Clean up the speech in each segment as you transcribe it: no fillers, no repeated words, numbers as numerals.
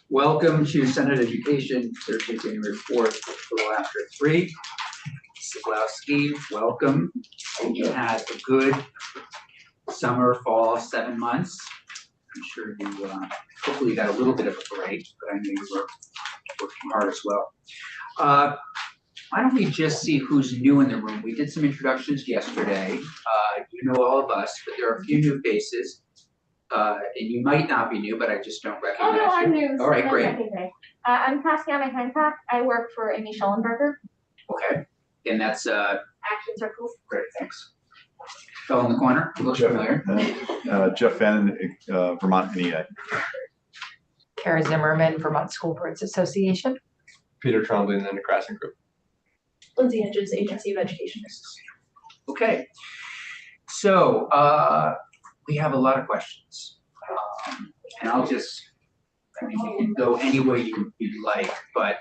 Welcome to Senate Education, Thursday, January 4th, a little after 3. Siglowski, welcome. You had a good summer, fall, 7 months. I'm sure you hopefully got a little bit of a break, but I know you were working hard as well. Why don't we just see who's new in the room? We did some introductions yesterday. You know all of us, but there are a few new faces. And you might not be new, but I just don't recognize you. Oh, no, I'm new. All right, great. I'm Tatiana Hancock. I work for Amy Schellenberger. Okay, and that's Action Circles. great, thanks. Fell in the corner, looks familiar. Jeff Fannin, Vermont NEA. Kara Zimmerman, Vermont School Boards Association. Peter Trombley and the Nekrasson Group. Lindsay Hedges, Agency of Education. Okay, so we have a lot of questions. And I mean, you can go any way you'd like, but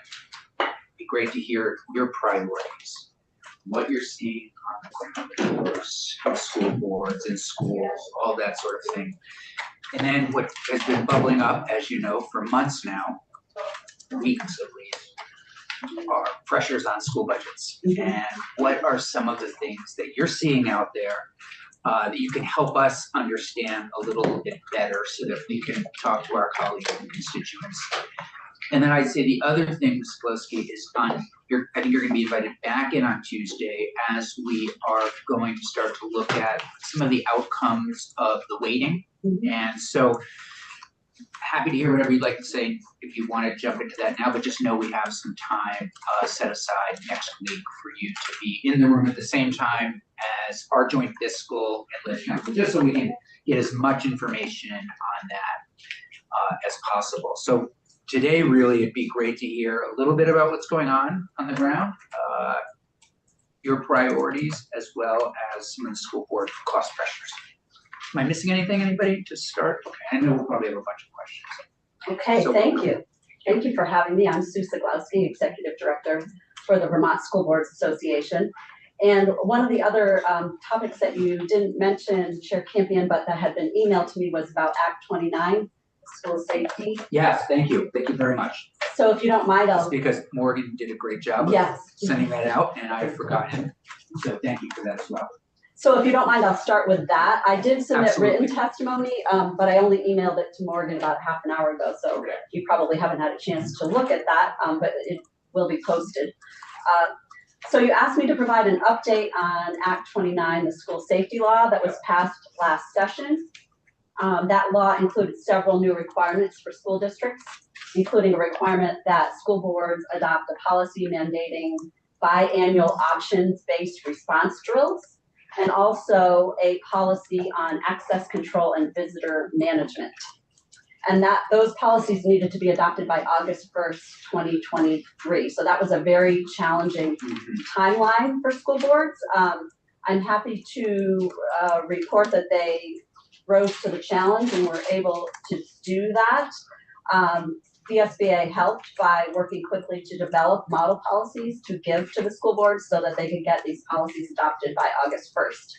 it'd be great to hear your priorities, what you're seeing on the course, school boards and schools, all that sort of thing. And then what has been bubbling up, as you know, for months now, weeks at least, are pressures on school budgets. And what are some of the things that you're seeing out there that you can help us understand a little bit better so that we can talk to our colleagues and constituents. And then I'd say the other thing, Siglowski, is I think you're going to be invited back in on Tuesday as we are going to start to look at some of the outcomes of the weighting. And so happy to hear whatever you'd like to say if you want to jump into that now, but just know we have some time set aside next week for you to be in the room at the same time as our joint fiscal and lit council, just so we can get as much information on that as possible. So today, really, it'd be great to hear a little bit about what's going on the ground, your priorities, as well as some of the school board cost pressures. Am I missing anything, anybody, to start? Okay, I know we'll probably have a bunch of questions. Okay, So thank you. Thank you for having me. I'm Sue Siglowski, Executive Director for the Vermont School Boards Association. And one of the other topics that you didn't mention, Chair Campion, but that had been emailed to me was about Act 29, school safety. Yes, thank you. Thank you very much. So if you don't mind, It's I'll. because Morgan did a great job of Yes. sending that out, and I forgot him. So thank you for that as well. So if you don't mind, I'll start with that. I did submit Absolutely. written testimony, but I only emailed it to Morgan about half an hour ago. So Okay. you probably haven't had a chance to look at that, but it will be posted. So you asked me to provide an update on Act 29, the school safety law that was passed last session. That law included several new requirements for school districts, including a requirement that school boards adopt a policy mandating biannual options-based response drills, and also a policy on access control and visitor management. And that those policies needed to be adopted by August 1st, 2023. So that was a very challenging timeline for school boards. I'm happy to report that they rose to the challenge and were able to do that. The SBA helped by working quickly to develop model policies to give to the school boards so that they could get these policies adopted by August 1st.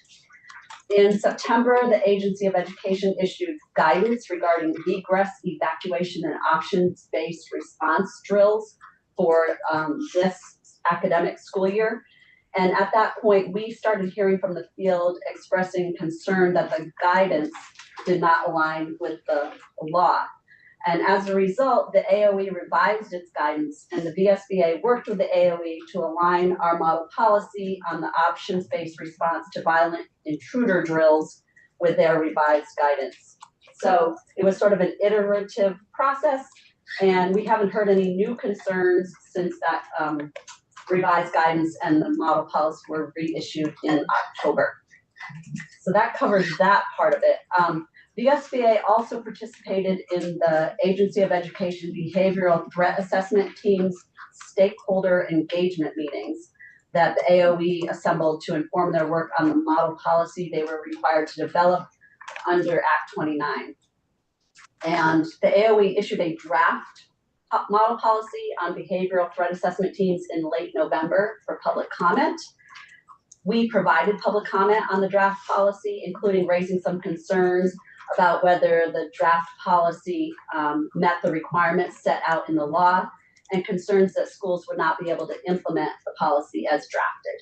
In September, the Agency of Education issued guidance regarding egress, evacuation, and options-based response drills for this academic school year. And at that point, we started hearing from the field expressing concern that the guidance did not align with the law. And as a result, the AOE revised its guidance, and the VSBA worked with the AOE to align our model policy on the options-based response to violent intruder drills with their revised guidance. So it was sort of an iterative process, and we haven't heard any new concerns since that revised guidance and the model policy were reissued in October. So that covers that part of it. The SBA also participated in the Agency of Education Behavioral Threat Assessment Team's stakeholder engagement meetings that the AOE assembled to inform their work on the model policy they were required to develop under Act 29. And the AOE issued a draft model policy on behavioral threat assessment teams in late November for public comment. We provided public comment on the draft policy, including raising some concerns about whether the draft policy met the requirements set out in the law, and concerns that schools would not be able to implement the policy as drafted.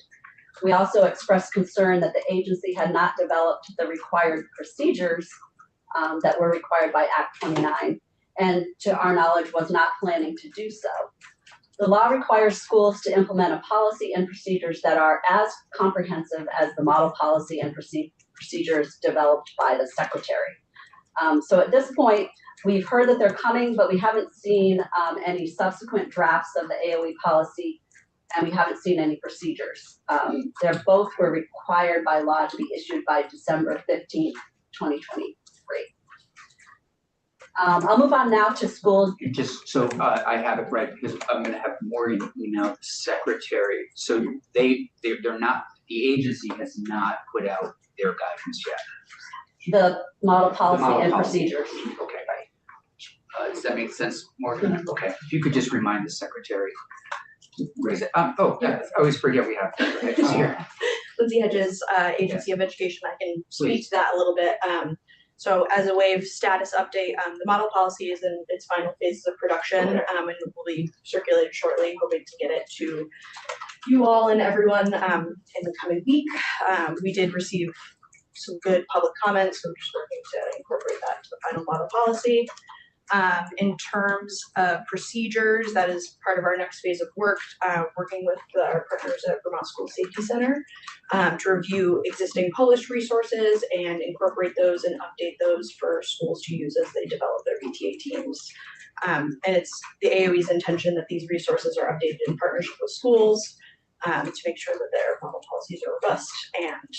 We also expressed concern that the agency had not developed the required procedures that were required by Act 29, and to our knowledge was not planning to do so. The law requires schools to implement a policy and procedures that are as comprehensive as the model policy and procedures developed by the secretary. So at this point, we've heard that they're coming, but we haven't seen any subsequent drafts of the AOE policy, and we haven't seen any procedures. They're both were required by law to be issued by December 15th, 2023. I'll move on now to schools. Just so I have it right, because I'm gonna have Morgan email the secretary. So they're not, the agency has not put out their guidance yet. The model policy model and policy. procedures. Okay, right. Does that make sense, Morgan? Okay, if you could just remind the secretary. Where is it? I always forget we have Hedges here. Lindsay Hedges, Agency of Education. I can speak to that a little bit. So as a way of status update, the model policy is in its final phases of production, and will be circulated shortly, hoping to get it to you all and everyone in the coming week. We did receive some good public comments, so we're just working to incorporate that into the final model policy. In terms of procedures, that is part of our next phase of work, working with our partners at Vermont School Safety Center to review existing published resources and incorporate those and update those for schools to use as they develop their VTA teams. And it's the AOE's intention that these resources are updated in partnership with schools to make sure that their model policies are robust, and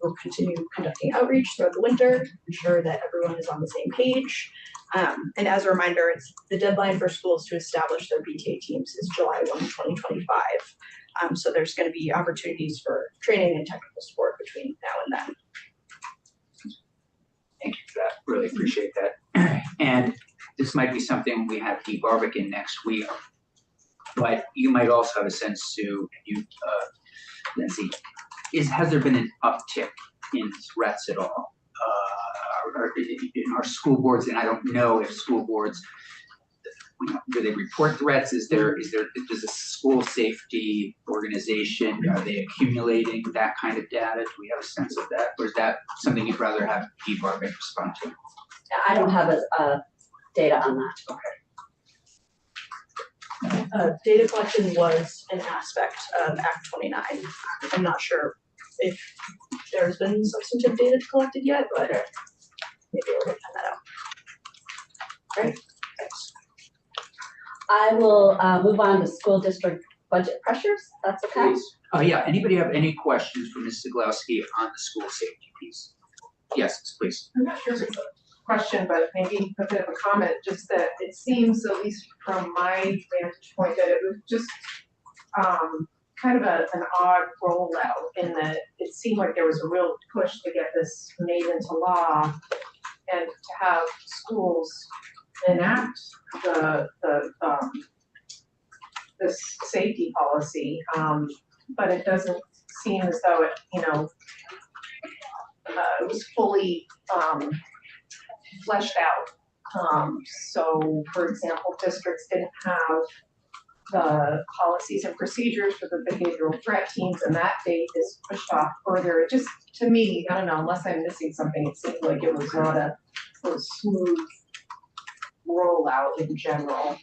we'll continue conducting outreach throughout the winter, ensure that everyone is on the same page. And as a reminder, it's the deadline for schools to establish their VTA teams is July 1, 2025. So there's going to be opportunities for training and technical support between now and then. Thank you for that. Really appreciate that. And this might be something we have Dee Barbic in next week, but you might also have a sense to, Lindsay, has there been an uptick in threats at all? In our school boards, and I don't know if school boards, do they report threats? Does a school safety organization, are they accumulating that kind of data? Do we have a sense of that? Or is that something you'd rather have Dee Barbic respond to? I don't have data on that. Data collection was an aspect of Act 29. I'm not sure if there's been substantive data collected yet, but maybe we'll find that out. Great, thanks. I will move on to school district budget pressures. That's okay. Please. Yeah, anybody have any questions for Ms. Siglowski on the school safety piece? Yes, please. I'm not sure if it's a question, but maybe a bit of a comment, just that it seems, at least from my vantage point, that it was just kind of an odd rollout in that it seemed like there was a real push to get this made into law and to have schools enact this safety policy, but it doesn't seem as though it, it was fully fleshed out. So, for example, districts didn't have the policies and procedures for the behavioral threat teams, and that date is pushed off further. It just, to me, I don't know, unless I'm missing something, it seemed like it was not a smooth rollout in general,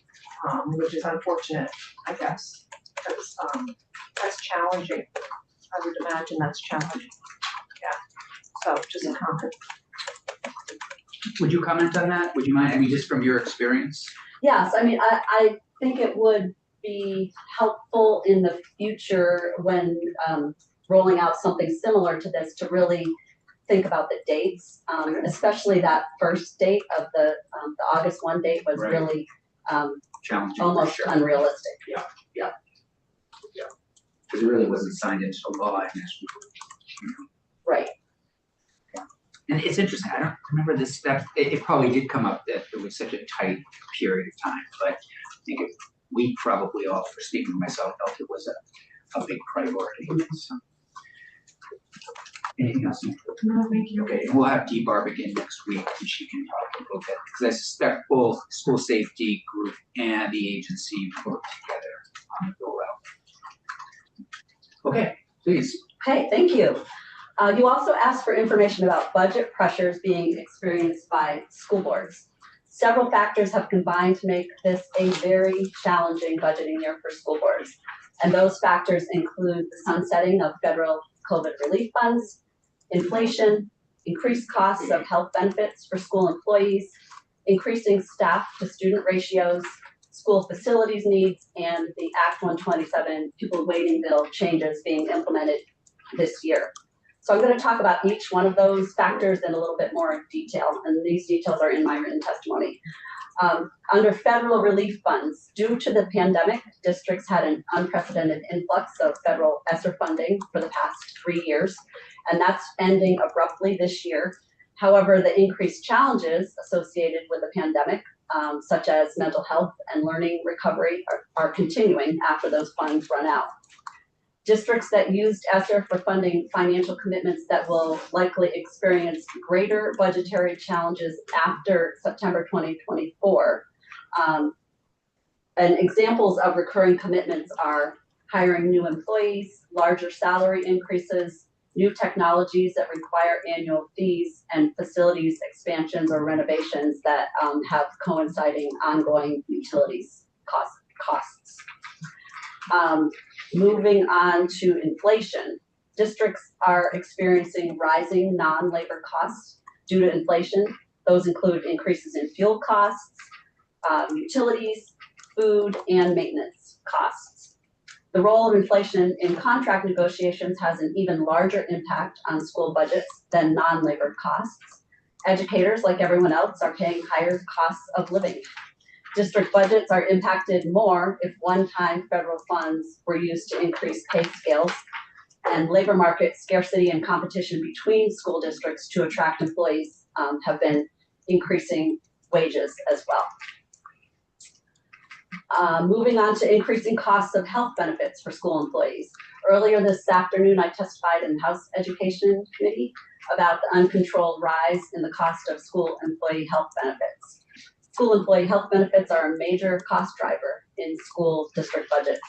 which is unfortunate, I guess, because that's challenging. I would imagine that's challenging. Yeah. So just a comment. Would you comment on that? Would you mind? I mean, just from your experience? Yes, I mean, I think it would be helpful in the future when rolling out something similar to this to really think about the dates, especially that first date of the August 1 date was Right. really Challenging. almost for sure. unrealistic. Because it really wasn't signed into law. Right. And it's interesting, I don't remember this, it probably did come up that it was such a tight period of time, but I think we probably all, for speaking for myself, felt it was a big priority. So, Anything else? No, thank you. Okay, we'll have Dee Barb again next week and she can talk a little bit, because I suspect both school safety group and the agency work together on the rollout. Okay, please. Okay, thank you. You also asked for information about budget pressures being experienced by school boards. Several factors have combined to make this a very challenging budgeting year for school boards. And those factors include the sunsetting of federal COVID relief funds, inflation, increased costs of health benefits for school employees, increasing staff to student ratios, school facilities needs, and the Act 127 pupil waiting bill changes being implemented this year. So I'm going to talk about each one of those factors in a little bit more detail, and these details are in my written testimony. Under federal relief funds, due to the pandemic, districts had an unprecedented influx of federal ESSER funding for the past 3 years, and that's ending abruptly this year. However, the increased challenges associated with the pandemic, such as mental health and learning recovery, are continuing after those funds run out. Districts that used ESSER for funding financial commitments that will likely experience greater budgetary challenges after September 2024. And examples of recurring commitments are hiring new employees, larger salary increases, new technologies that require annual fees, and facilities expansions or renovations that have coinciding ongoing utilities costs. Moving on to inflation, districts are experiencing rising non-labor costs due to inflation. Those include increases in fuel costs, utilities, food, and maintenance costs. The role of inflation in contract negotiations has an even larger impact on school budgets than non-labor costs. Educators, like everyone else, are paying higher costs of living. District budgets are impacted more if one-time federal funds were used to increase pay scales, and labor market scarcity and competition between school districts to attract employees have been increasing wages as well. Moving on to increasing costs of health benefits for school employees. Earlier this afternoon, I testified in the House Education Committee about the uncontrolled rise in the cost of school employee health benefits. School employee health benefits are a major cost driver in school district budgets.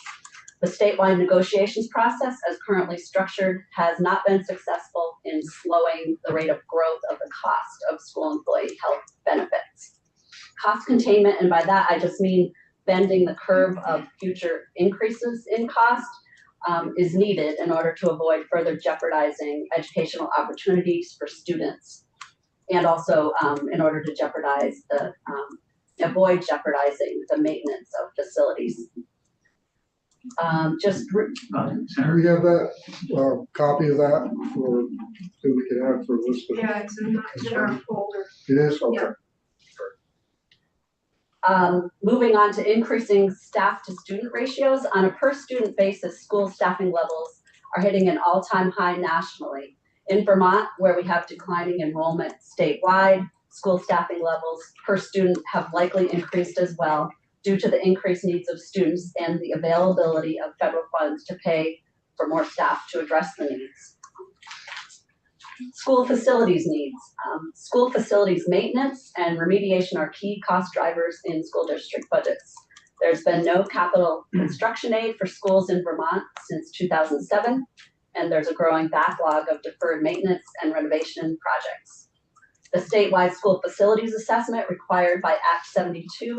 The statewide negotiations process, as currently structured, has not been successful in slowing the rate of growth of the cost of school employee health benefits. Cost containment, and by that I just mean bending the curve of future increases in cost, is needed in order to avoid further jeopardizing educational opportunities for students, and also in order to avoid jeopardizing the maintenance of facilities. We have that copy of that for that we can have for Elizabeth. Yeah, it's in our folder. It is okay. Yeah. Moving on to increasing staff to student ratios. On a per student basis, school staffing levels are hitting an all-time high nationally. In Vermont, where we have declining enrollment statewide, school staffing levels per student have likely increased as well due to the increased needs of students and the availability of federal funds to pay for more staff to address the needs. School facilities needs. School facilities maintenance and remediation are key cost drivers in school district budgets. There's been no capital construction aid for schools in Vermont since 2007, and there's a growing backlog of deferred maintenance and renovation projects. The statewide school facilities assessment required by Act 72,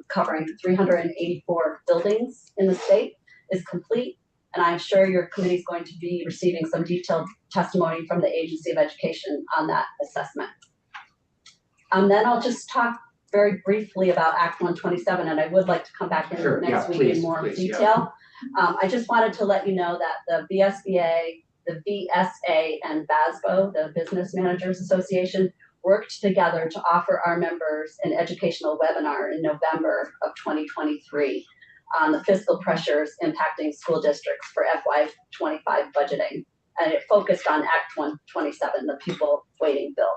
covering 384 buildings in the state, is complete, and I'm sure your committee is going to be receiving some detailed testimony from the Agency of Education on that assessment. Then I'll just talk very briefly about Act 127, and I would like to come back in next week in more detail. I just wanted to let you know that the VSBA, the VSA, and BASBO, the Business Managers Association, worked together to offer our members an educational webinar in November of 2023 on the fiscal pressures impacting school districts for FY25 budgeting. And it focused on Act 127, the pupil waiting bill.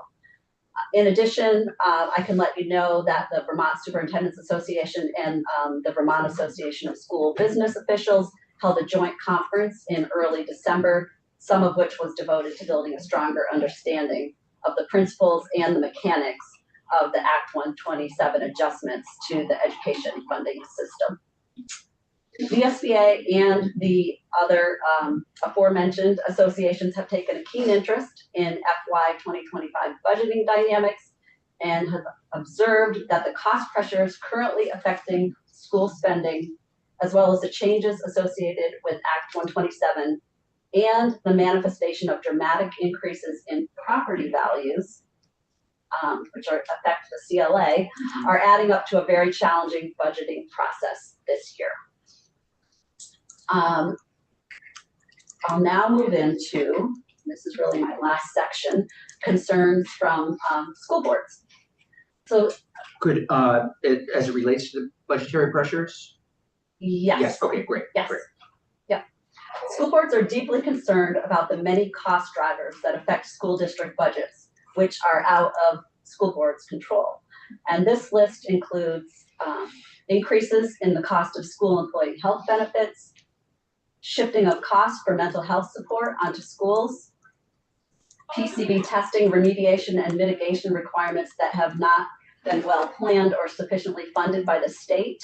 In addition, I can let you know that the Vermont Superintendents Association and the Vermont Association of School Business Officials held a joint conference in early December some of which was devoted to building a stronger understanding of the principles and the mechanics of the Act 127 adjustments to the education funding system. The SBA and the other aforementioned associations have taken a keen interest in FY 2025 budgeting dynamics and have observed that the cost pressures currently affecting school spending, as well as the changes associated with Act 127 and the manifestation of dramatic increases in property values, which affect the CLA, are adding up to a very challenging budgeting process this year. I'll now move into, this is really my last section, concerns from school boards. So Could, as it relates to the budgetary pressures? yes. Okay, great. Yes. Great. Yep. School boards are deeply concerned about the many cost drivers that affect school district budgets, which are out of school board's control. And this list includes increases in the cost of school employee health benefits, shifting of costs for mental health support onto schools, PCB testing, remediation, and mitigation requirements that have not been well planned or sufficiently funded by the state,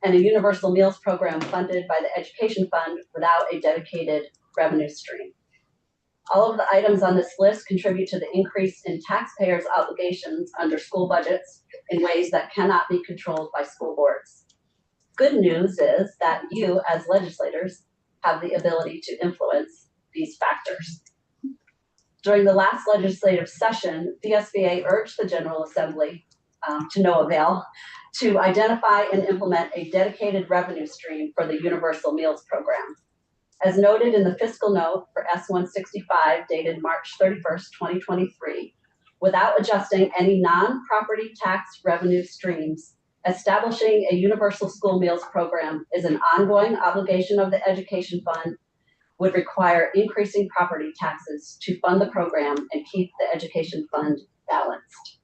and a universal meals program funded by the education fund without a dedicated revenue stream. All of the items on this list contribute to the increase in taxpayers' obligations under school budgets in ways that cannot be controlled by school boards. Good news is that you, as legislators, have the ability to influence these factors. During the last legislative session, the SBA urged the General Assembly, to no avail, to identify and implement a dedicated revenue stream for the Universal Meals Program. As noted in the fiscal note for S-165 dated March 31st, 2023, without adjusting any non-property tax revenue streams, establishing a universal school meals program is an ongoing obligation of the Education Fund, would require increasing property taxes to fund the program and keep the Education Fund balanced.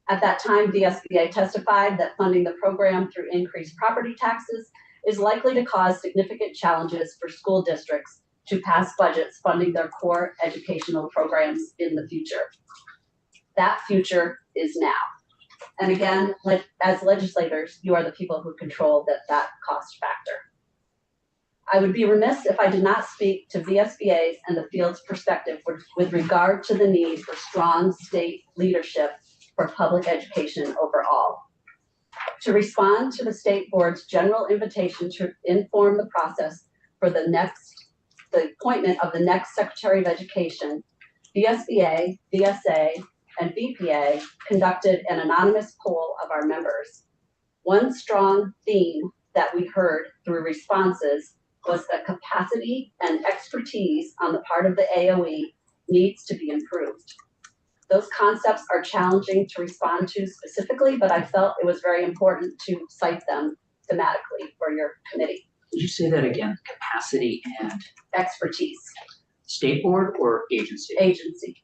At that time, the SBA testified that funding the program through increased property taxes is likely to cause significant challenges for school districts to pass budgets funding their core educational programs in the future. That future is now. And again, as legislators, you are the people who control that cost factor. I would be remiss if I did not speak to VSBA's and the field's perspective with regard to the need for strong state leadership for public education overall. To respond to the state board's general invitation to inform the process for the appointment of the next Secretary of Education, VSBA, VSA, and VPA conducted an anonymous poll of our members. One strong theme that we heard through responses was that capacity and expertise on the part of the AOE needs to be improved. Those concepts are challenging to respond to specifically, but I felt it was very important to cite them thematically for your committee. Did you say that again? Capacity and Expertise, state board or agency? agency.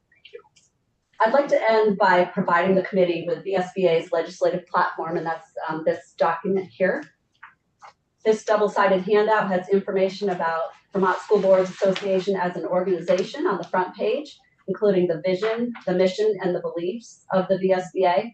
I'd like to end by providing the committee with VSBA's legislative platform, and that's this document here. This double-sided handout has information about Vermont School Boards Association as an organization on the front page, including the vision, the mission, and the beliefs of the VSBA.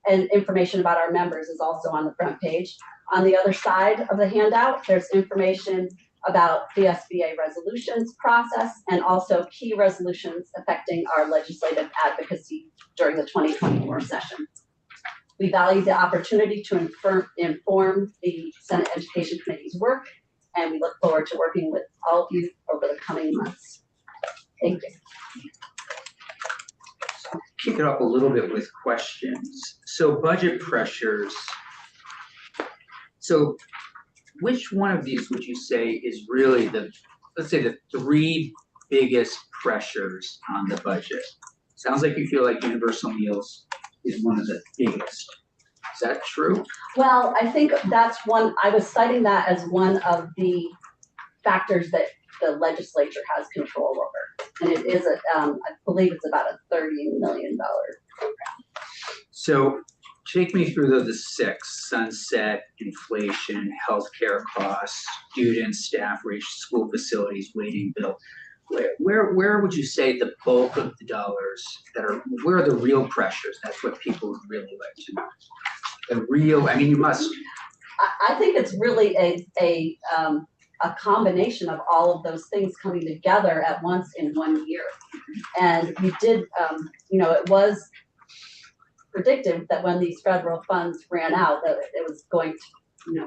And information about our members is also on the front page. On the other side of the handout, there's information about VSBA resolutions process and also key resolutions affecting our legislative advocacy during the 2024 session. We value the opportunity to inform the Senate Education Committee's work, and we look forward to working with all of you over the coming months. Thank you. Kick it up a little bit with questions. So budget pressures. So which one of these would you say is really let's say the three biggest pressures on the budget? Sounds like you feel like universal meals is one of the biggest. Is that true? Well, I think that's one, I was citing that as one of the factors that the legislature has control over. And it is, I believe it's about a $30 million program. So take me through the six: sunset, inflation, healthcare costs, students, staff, school facilities, waiting bill. where would you say the bulk of the dollars where are the real pressures? That's what people would really like to know. The real, I mean, you must, I think it's really a combination of all of those things coming together at once in 1 year. And we did, it was predicted that when these federal funds ran out, that it was going to,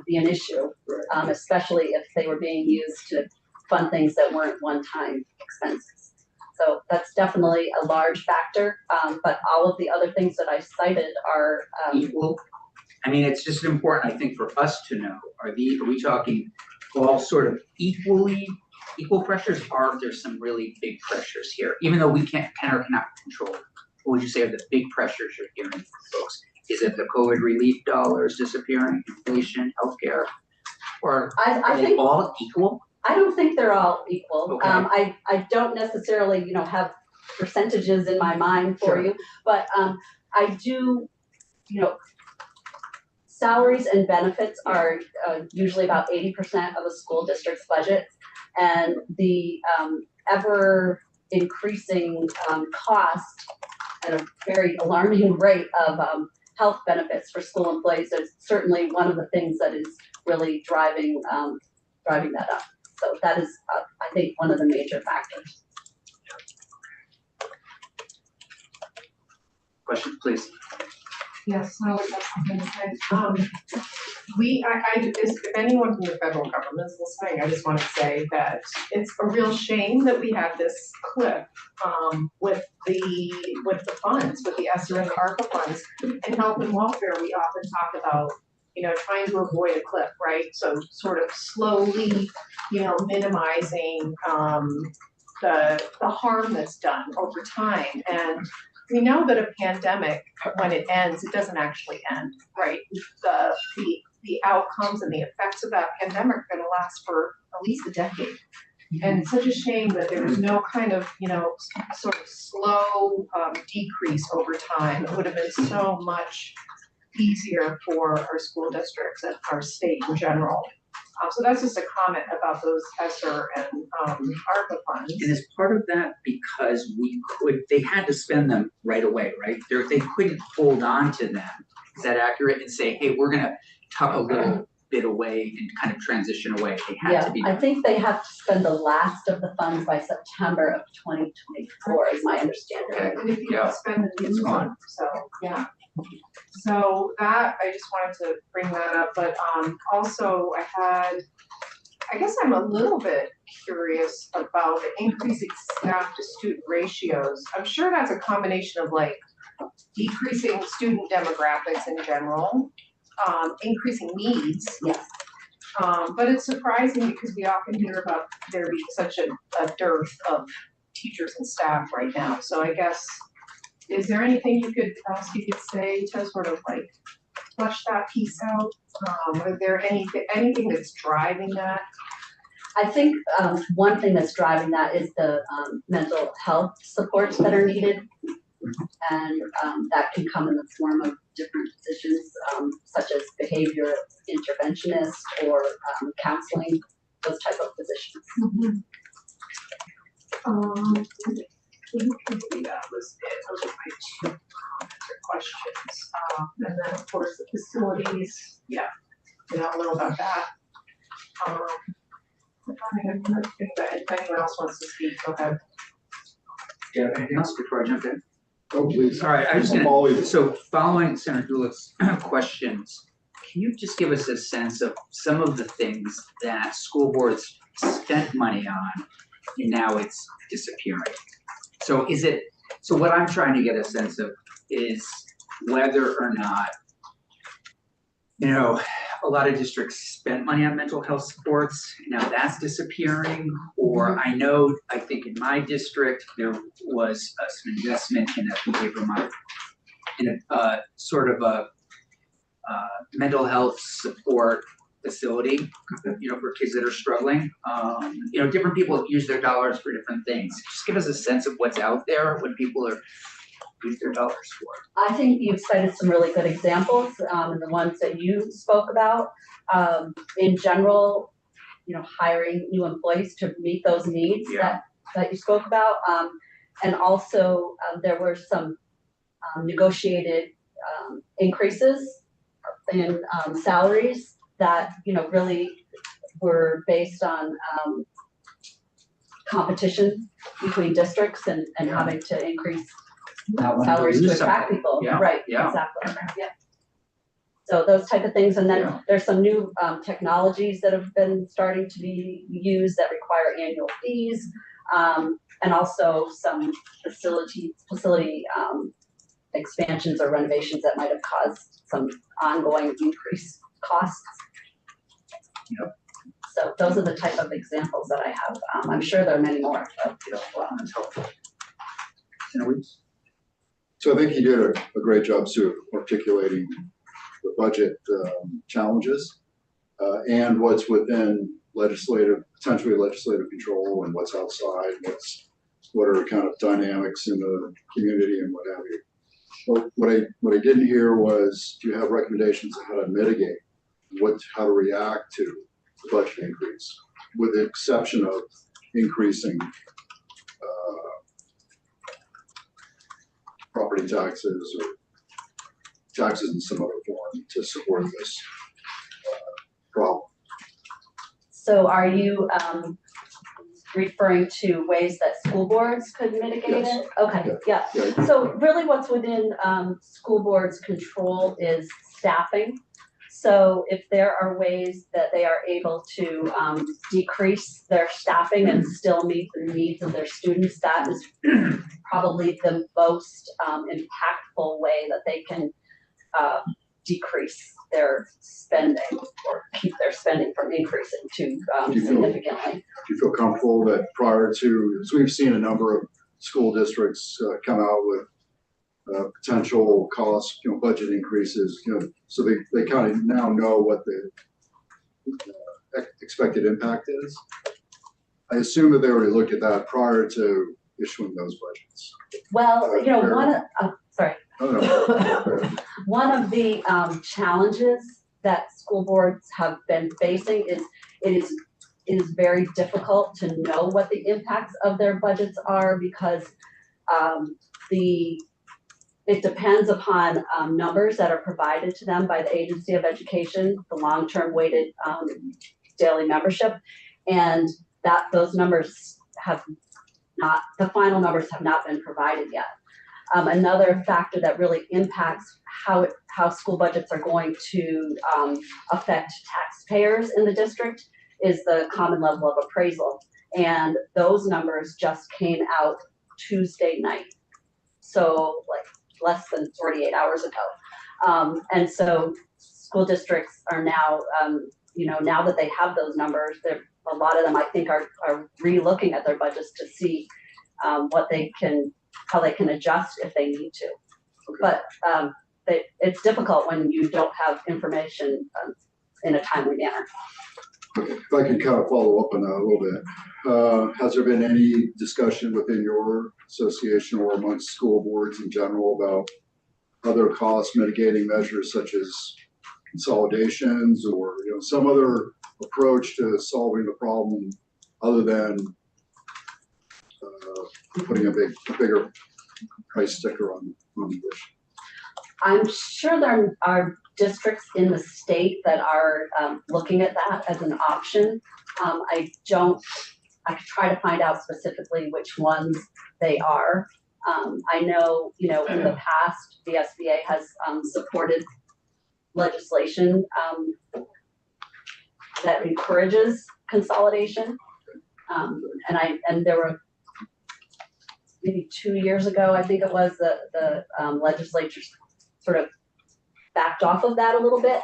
be an issue, especially if they were being used to fund things that weren't one-time expenses. So that's definitely a large factor, but all of the other things that I cited are equal. I mean, it's just important, I think, for us to know, are we talking all sort of equal pressures, or are there some really big pressures here? Even though we can or cannot control it, what would you say are the big pressures you're hearing from folks? Is it the COVID relief dollars disappearing, inflation, healthcare, or I are they think all equal? I don't think they're all equal. Okay. I don't necessarily, have percentages in my mind for Sure. you, but I do, salaries and benefits are usually about 80% of a school district's budget, and the ever increasing cost at a very alarming rate of health benefits for school employees is certainly one of the things that is really driving that up. So that is, I think, one of the major factors. Question, please. Yes, I would have something to say. If anyone from the federal government is listening, I just want to say that it's a real shame that we have this cliff with the funds, with the ESSER and the ARPA funds. In health and welfare, we often talk about, trying to avoid a cliff, right? So sort of slowly, minimizing the harm that's done over time. And we know that a pandemic, when it ends, it doesn't actually end, right? The outcomes and the effects of that pandemic are going to last for at least a decade. And it's such a shame that there was no kind of, sort of slow decrease over time. It would have been so much easier for our school districts and our state in general. So that's just a comment about those ESSER and ARPA funds. And is part of that because they had to spend them right away, right? They couldn't hold on to them. Is that accurate? And say, hey, we're gonna tuck a little bit away and kind of transition away. They had to be done. I think they have to spend the last of the funds by September of 2024 is my understanding. Okay. And if you don't spend it, it's gone. So, yeah. So that, I just wanted to bring that up, but also I guess I'm a little bit curious about the increasing staff to student ratios. I'm sure that's a combination of like decreasing student demographics in general, increasing needs. Yes. But it's surprising because we often hear about there being such a dearth of teachers and staff right now. So I guess, is there anything you could say to sort of like flesh that piece out? Is there anything that's driving that? I think one thing that's driving that is the mental health supports that are needed. And that can come in the form of different positions, such as behavior interventionist or counseling, those type of positions. I think maybe that was it. Those are my two comments or questions. And then of course the facilities, yeah, a little about that. If anyone else wants to speak, go ahead. Do you have anything else before I jump in? Oh, please. All right, I was I'm all ears. so following Senator Gulick's questions, can you just give us a sense of some of the things that school boards spent money on and now it's disappearing? So what I'm trying to get a sense of is whether or not, a lot of districts spent money on mental health supports, now that's disappearing, or I think in my district, there was some investment in a PK Vermont, in a sort of a mental health support facility, for kids that are struggling. Different people use their dollars for different things. Just give us a sense of what's out there, what people are use their dollars for. I think you've cited some really good examples, and the ones that you spoke about. In general, hiring new employees to meet those needs, Yeah. that you spoke about. And also, there were some negotiated increases in salaries that, really were based on competition between districts and having to increase Not wanting to salaries to lose attract something. people. Yeah, Right, yeah. exactly, yeah. So those type of things, and Yeah. then there's some new technologies that have been starting to be used that require annual fees, and also some facility expansions or renovations that might have caused some ongoing increased costs. Yep. So those are the type of examples that I have. I'm sure there are many more. But, Well, that's helpful. Anyways, So I think he did a great job, Sue, articulating the budget challenges and what's within potentially legislative control and what's outside, what are kind of dynamics in the community and what have you. But what I didn't hear was, do you have recommendations on how to mitigate, how to react to the budget increase, with the exception of increasing property taxes or taxes in some other form to support this problem? So are you referring to ways that school boards could mitigate Yes. it? Okay, yeah. Yeah. So really what's within school board's control is staffing. So if there are ways that they are able to decrease their staffing and still meet the needs of their students, that is probably the most impactful way that they can decrease their spending or keep their spending from increasing too significantly. Do you feel comfortable that prior to, as we've seen a number of school districts come out with potential cost, budget increases, so they kind of now know what the expected impact is. I assume that they already looked at that prior to issuing those budgets. Well, sorry. No. One of the challenges that school boards have been facing is it is very difficult to know what the impacts of their budgets are because it depends upon numbers that are provided to them by the Agency of Education, the long-term weighted daily membership, and those numbers the final numbers have not been provided yet. Another factor that really impacts how school budgets are going to affect taxpayers in the district is the common level of appraisal. And those numbers just came out Tuesday night. So like less than 48 hours ago. And so school districts are now, now that they have those numbers, a lot of them I think are re-looking at their budgets to see how they can adjust if they need to. Okay. But it's difficult when you don't have information in a timely manner. Okay. If I can kind of follow up on that a little bit. Has there been any discussion within your association or amongst school boards in general about other cost mitigating measures such as consolidations or some other approach to solving the problem other than putting a bigger price sticker on the dish? I'm sure there are districts in the state that are looking at that as an option. I could try to find out specifically which ones they are. I know, in the past, the SBA has supported legislation that encourages consolidation. And there were maybe 2 years ago, I think it was, the legislature sort of backed off of that a little bit.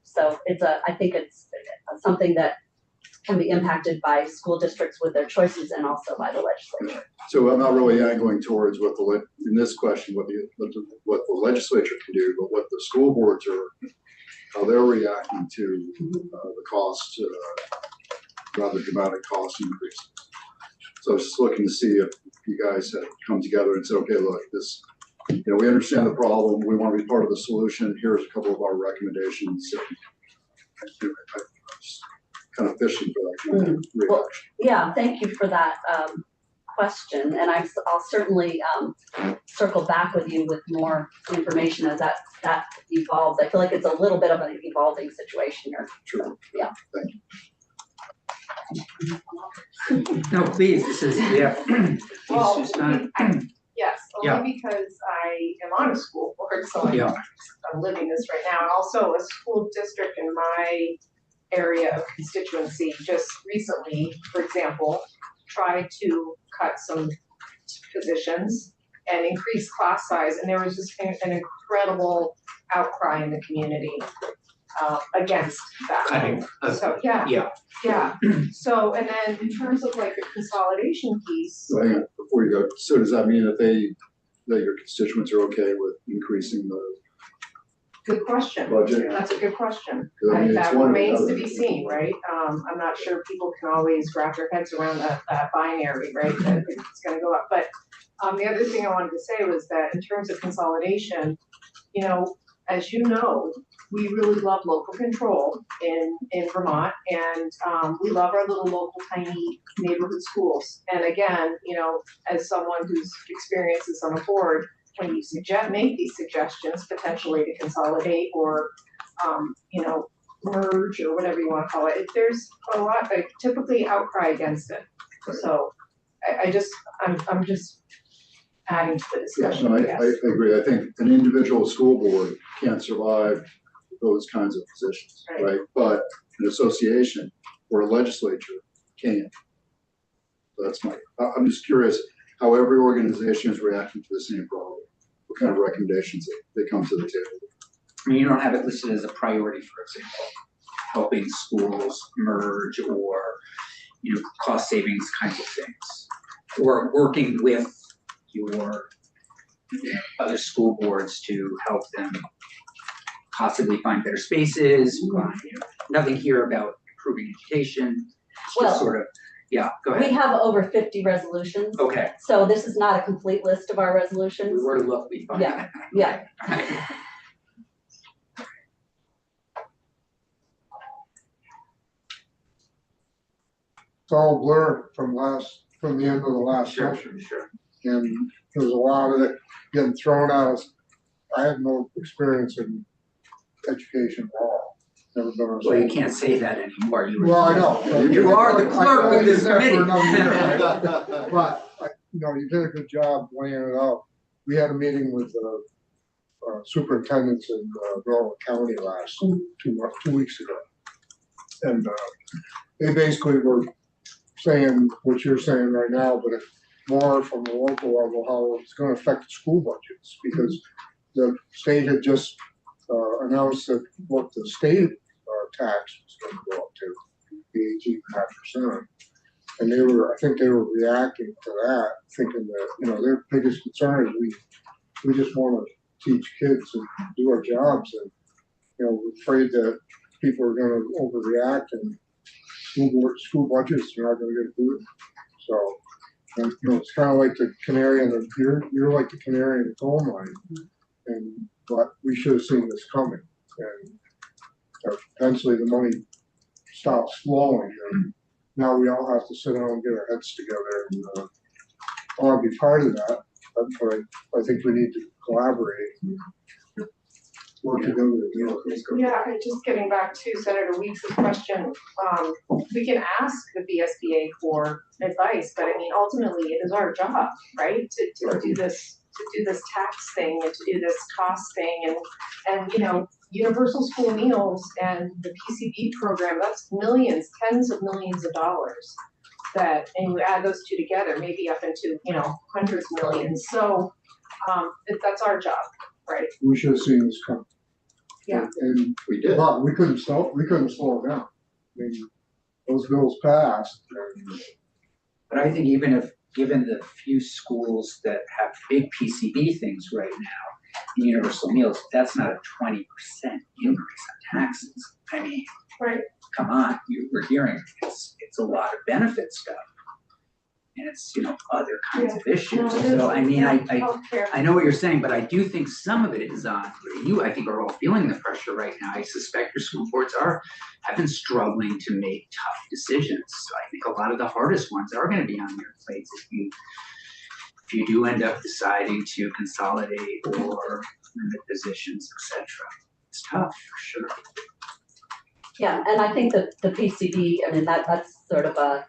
So I think it's something that can be impacted by school districts with their choices and also by the legislature. So I'm not really angling towards in this question, what the legislature can do, but what the school boards how they're reacting to the cost, rather dramatic cost increases. So I was just looking to see if you guys had come together and said, okay, look, we understand the problem. We want to be part of the solution. Here's a couple of our recommendations. kind of fishing for that kind of Well, reaction. yeah, thank you for that question, and I'll certainly circle back with you with more information as that evolves. I feel like it's a little bit of an evolving situation here. Sure. Yeah. Thank you. No, please, this is, yeah. Well, It's just not, Yes, Yeah. only because I am on a school board, so Yeah. I'm living this right now. And also a school district in my area of constituency just recently, for example, tried to cut some positions and increase class size. And there was just an incredible outcry in the community against that. cutting, So, yeah. yeah. Yeah, so, and then in terms of like the consolidation piece, So hang on, before you go, so does that mean that your constituents are okay with increasing the good question. budget? That's a good question. 'Cause I mean, it's That one or the remains to other. be seen, right? I'm not sure people can always wrap their heads around that binary, right? That it's gonna go up, but, the other thing I wanted to say was that in terms of consolidation, you know, as you know, we really love local control in Vermont, and, we love our little local tiny neighborhood schools. And again, you know, as someone whose experience is on a board, when you make these suggestions potentially to consolidate or, you know, merge or whatever you wanna call it, there's a lot, like typically outcry against it. So I'm just adding to the Yeah, discussion, no, I yes. agree. I think an individual school board can't survive those kinds of positions, Right. right? But an association or a legislature can. That's I'm just curious how every organization is reacting to the same problem. What kind of recommendations they come to the table. I mean, you don't have it listed as a priority, for example, helping schools merge or, you know, cost savings kinds of things. Or working with your other school boards to help them possibly find better spaces, nothing here about improving education. It's Well, just sort of, yeah, go We ahead. have over 50 resolutions, Okay, so this is not a complete list of our we resolutions. were to look, we find. Yeah, yeah. It's all blur from the end of the last Sure, session. sure. And there's a lot of it getting thrown at us. I have no experience in education at all. Never been on. Well, you can't say that anymore. You were- Well, I know. You are the clerk of this I committee. did that for another year. But, you know, you did a good job laying it out. We had a meeting with superintendents in Norwood County last 2 weeks ago. And they basically were saying what you're saying right now, but if more from the local level, how it's gonna affect the school budgets, because the state had just announced that what the state tax was gonna go up to, be 18.5%. And I think they were reacting to that, thinking that, you know, their biggest concern is we just wanna teach kids and do our jobs, and, you know, we're afraid that people are gonna overreact and school budgets are not gonna get good. So, and, you know, it's kind of like the canary in the, you're like the canary in the coal mine. But we should have seen this coming, and eventually the money stops flowing, and now we all have to sit down and get our heads together, and I want to be part of that, but I think we need to collaborate and work together to do it. Yeah, and just getting back to Senator Weeks' question, we can ask the BSBA for advice, but I mean, ultimately, it is our job, right? To do this tax thing and to do this cost thing and you know, universal school meals and the PCB program, that's millions, tens of millions of dollars. And you add those two together, maybe up into, you know, hundreds of millions. So, that's our job, right? We should have seen this coming. Yeah. And We did. but we couldn't slow it down. I mean, those bills passed, and But I think even if, given the few schools that have big PCB things right now, in universal meals, that's not a 20% increase on taxes. I mean, Right. come on, we're hearing it's a lot of benefit stuff. and it's, other kinds of issues. No, it is. So, I mean, Healthcare. I know what you're saying, but I do think some of it is on, you, I think, are all feeling the pressure right now. I suspect your school boards have been struggling to make tough decisions. So I think a lot of the hardest ones are gonna be on your plates if you do end up deciding to consolidate or limit positions, et cetera. It's tough, for sure. Yeah, and I think that the PCD, I mean, that's sort of a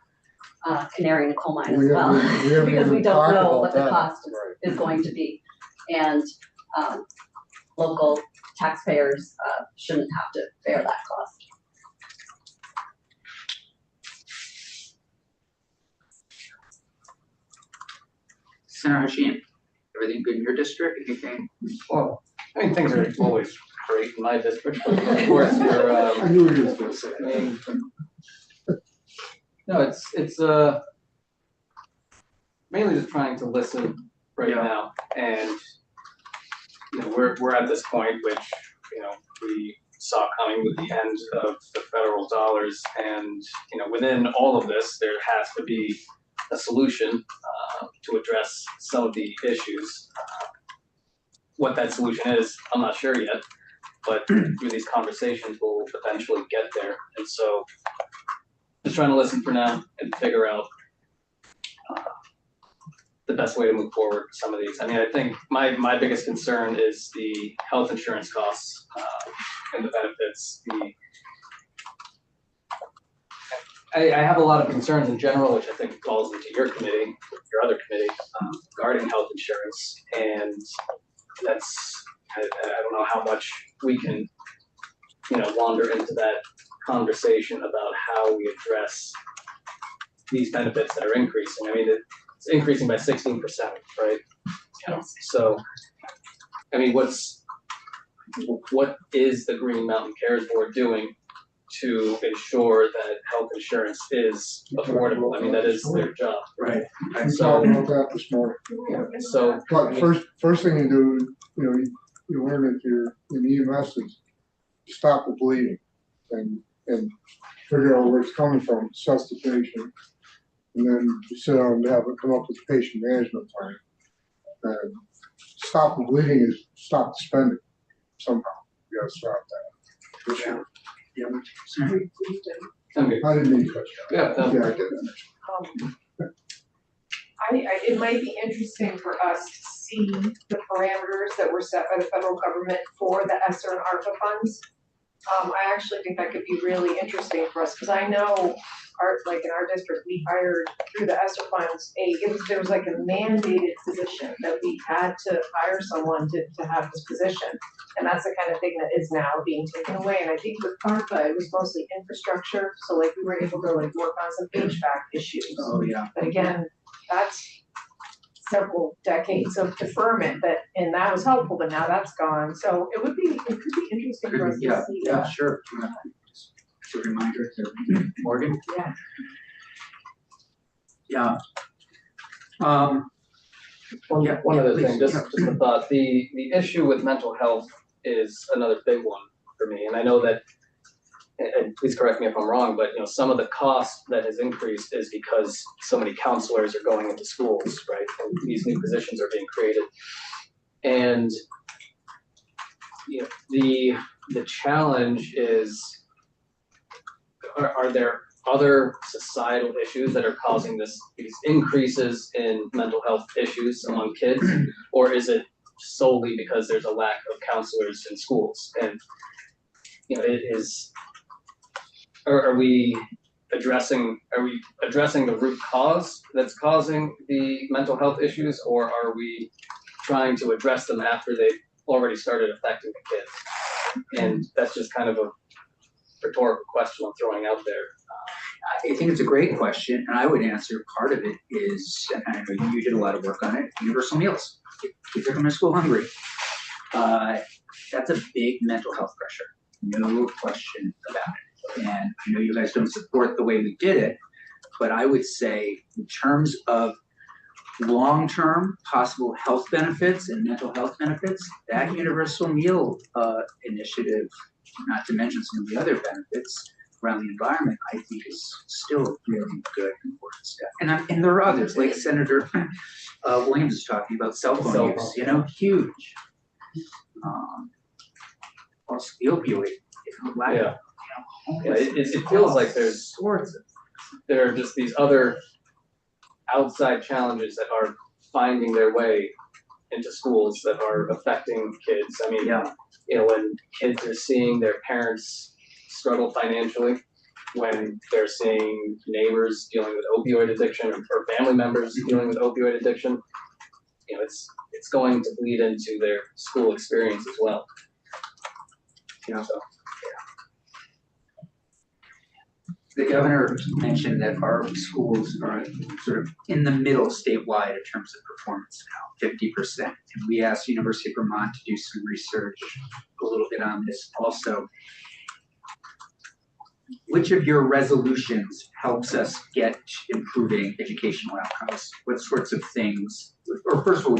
canary in the coal mine as We well. haven't Because we even don't talked know about what the that. cost Right. is going to be. And local taxpayers shouldn't have to bear that cost. Senator Hashim, everything good in your district? Anything? Well, I mean, things are always great in my district. Of course, you're, I knew he was gonna say I that. mean, no, it's mainly just trying to listen right Yeah. now, and we're at this point which we saw coming with the end of the federal dollars, and within all of this there has to be a solution to address some of the issues. What that solution is, I'm not sure yet, but through these conversations we'll eventually get there. And so just trying to listen for now and figure out the best way to move forward with some of these. I mean, I think my biggest concern is the health insurance costs and the benefits. I have a lot of concerns in general, which I think falls into your committee, your other committee, regarding health insurance, and that's I don't know how much we can wander into that conversation about how we address these benefits that are increasing. I mean, it's increasing by 16%, right? Yes. So, I mean, what is the Green Mountain Cares Board doing to ensure that health insurance is affordable? I mean, that is their job. Right. We talked about that this morning. So, But first thing you do, you learn that you're in EMS is stop the bleeding and figure out where it's coming from, assess the patient. And then you sit down and have it come up with a patient management plan. And stop the bleeding is stop the spending somehow. You gotta stop that. For sure. Yeah. Sorry. I'm good. I didn't mean to cut you Yeah, off. no, Yeah, I did. It might be interesting for us to see the parameters that were set by the federal government for the ESSER and ARPA funds. I actually think that could be really interesting for us, because I know in our district, we hired through the ESSER funds, there was like a mandated position that we had to hire someone to have this position. And that's the kind of thing that is now being taken away. And I think with ARPA, it was mostly infrastructure. So like we were able to work on some HVAC issues. Oh, yeah. But again, that's several decades of deferment and that was helpful, but now that's gone. So it could be interesting for us to Yeah, see yeah, that. sure. Just a reminder to Morgan. Yeah. Yeah. One other thing, please, just a thought. The issue with mental health is another big one for me, and I know that, and please correct me if I'm wrong, but some of the cost that has increased is because so many counselors are going into schools, right? And these new positions are being created. And the challenge is, are there other societal issues that are causing these increases in mental health issues among kids, or is it solely because there's a lack of counselors in schools? And it is. Are we addressing the root cause that's causing the mental health issues, or are we trying to address them after they've already started affecting the kids? And that's just kind of a rhetorical question I'm throwing out there. I think it's a great question, and I would answer part of it is, and I know you did a lot of work on it, universal meals. Kids are coming to school hungry. That's a big mental health pressure, no question about it. And I know you guys don't support the way we did it, but I would say in terms of long-term possible health benefits and mental health benefits, that universal meal initiative, not to mention some of the other benefits, around the environment, I think is still really good and important stuff. And there are others, like Senator Williams is talking about cell Cell phone phone, use, you know, huge. Also the opioid, lack of, Yeah. Yeah, homelessness, it feels like all there's- sorts of. There are just these other outside challenges that are finding their way into schools that are affecting kids. I mean, Yeah. you know, when kids are seeing their parents struggle financially, when they're seeing neighbors dealing with opioid addiction or family members dealing with opioid addiction, you know, it's going to bleed into their school experience as well. Yeah. So, the governor mentioned that our schools are sort of in the middle statewide in terms of performance now, 50%. And we asked University of Vermont to do some research a little bit on this also. Which of your resolutions helps us get improving educational outcomes? What sorts of things? Or first of all,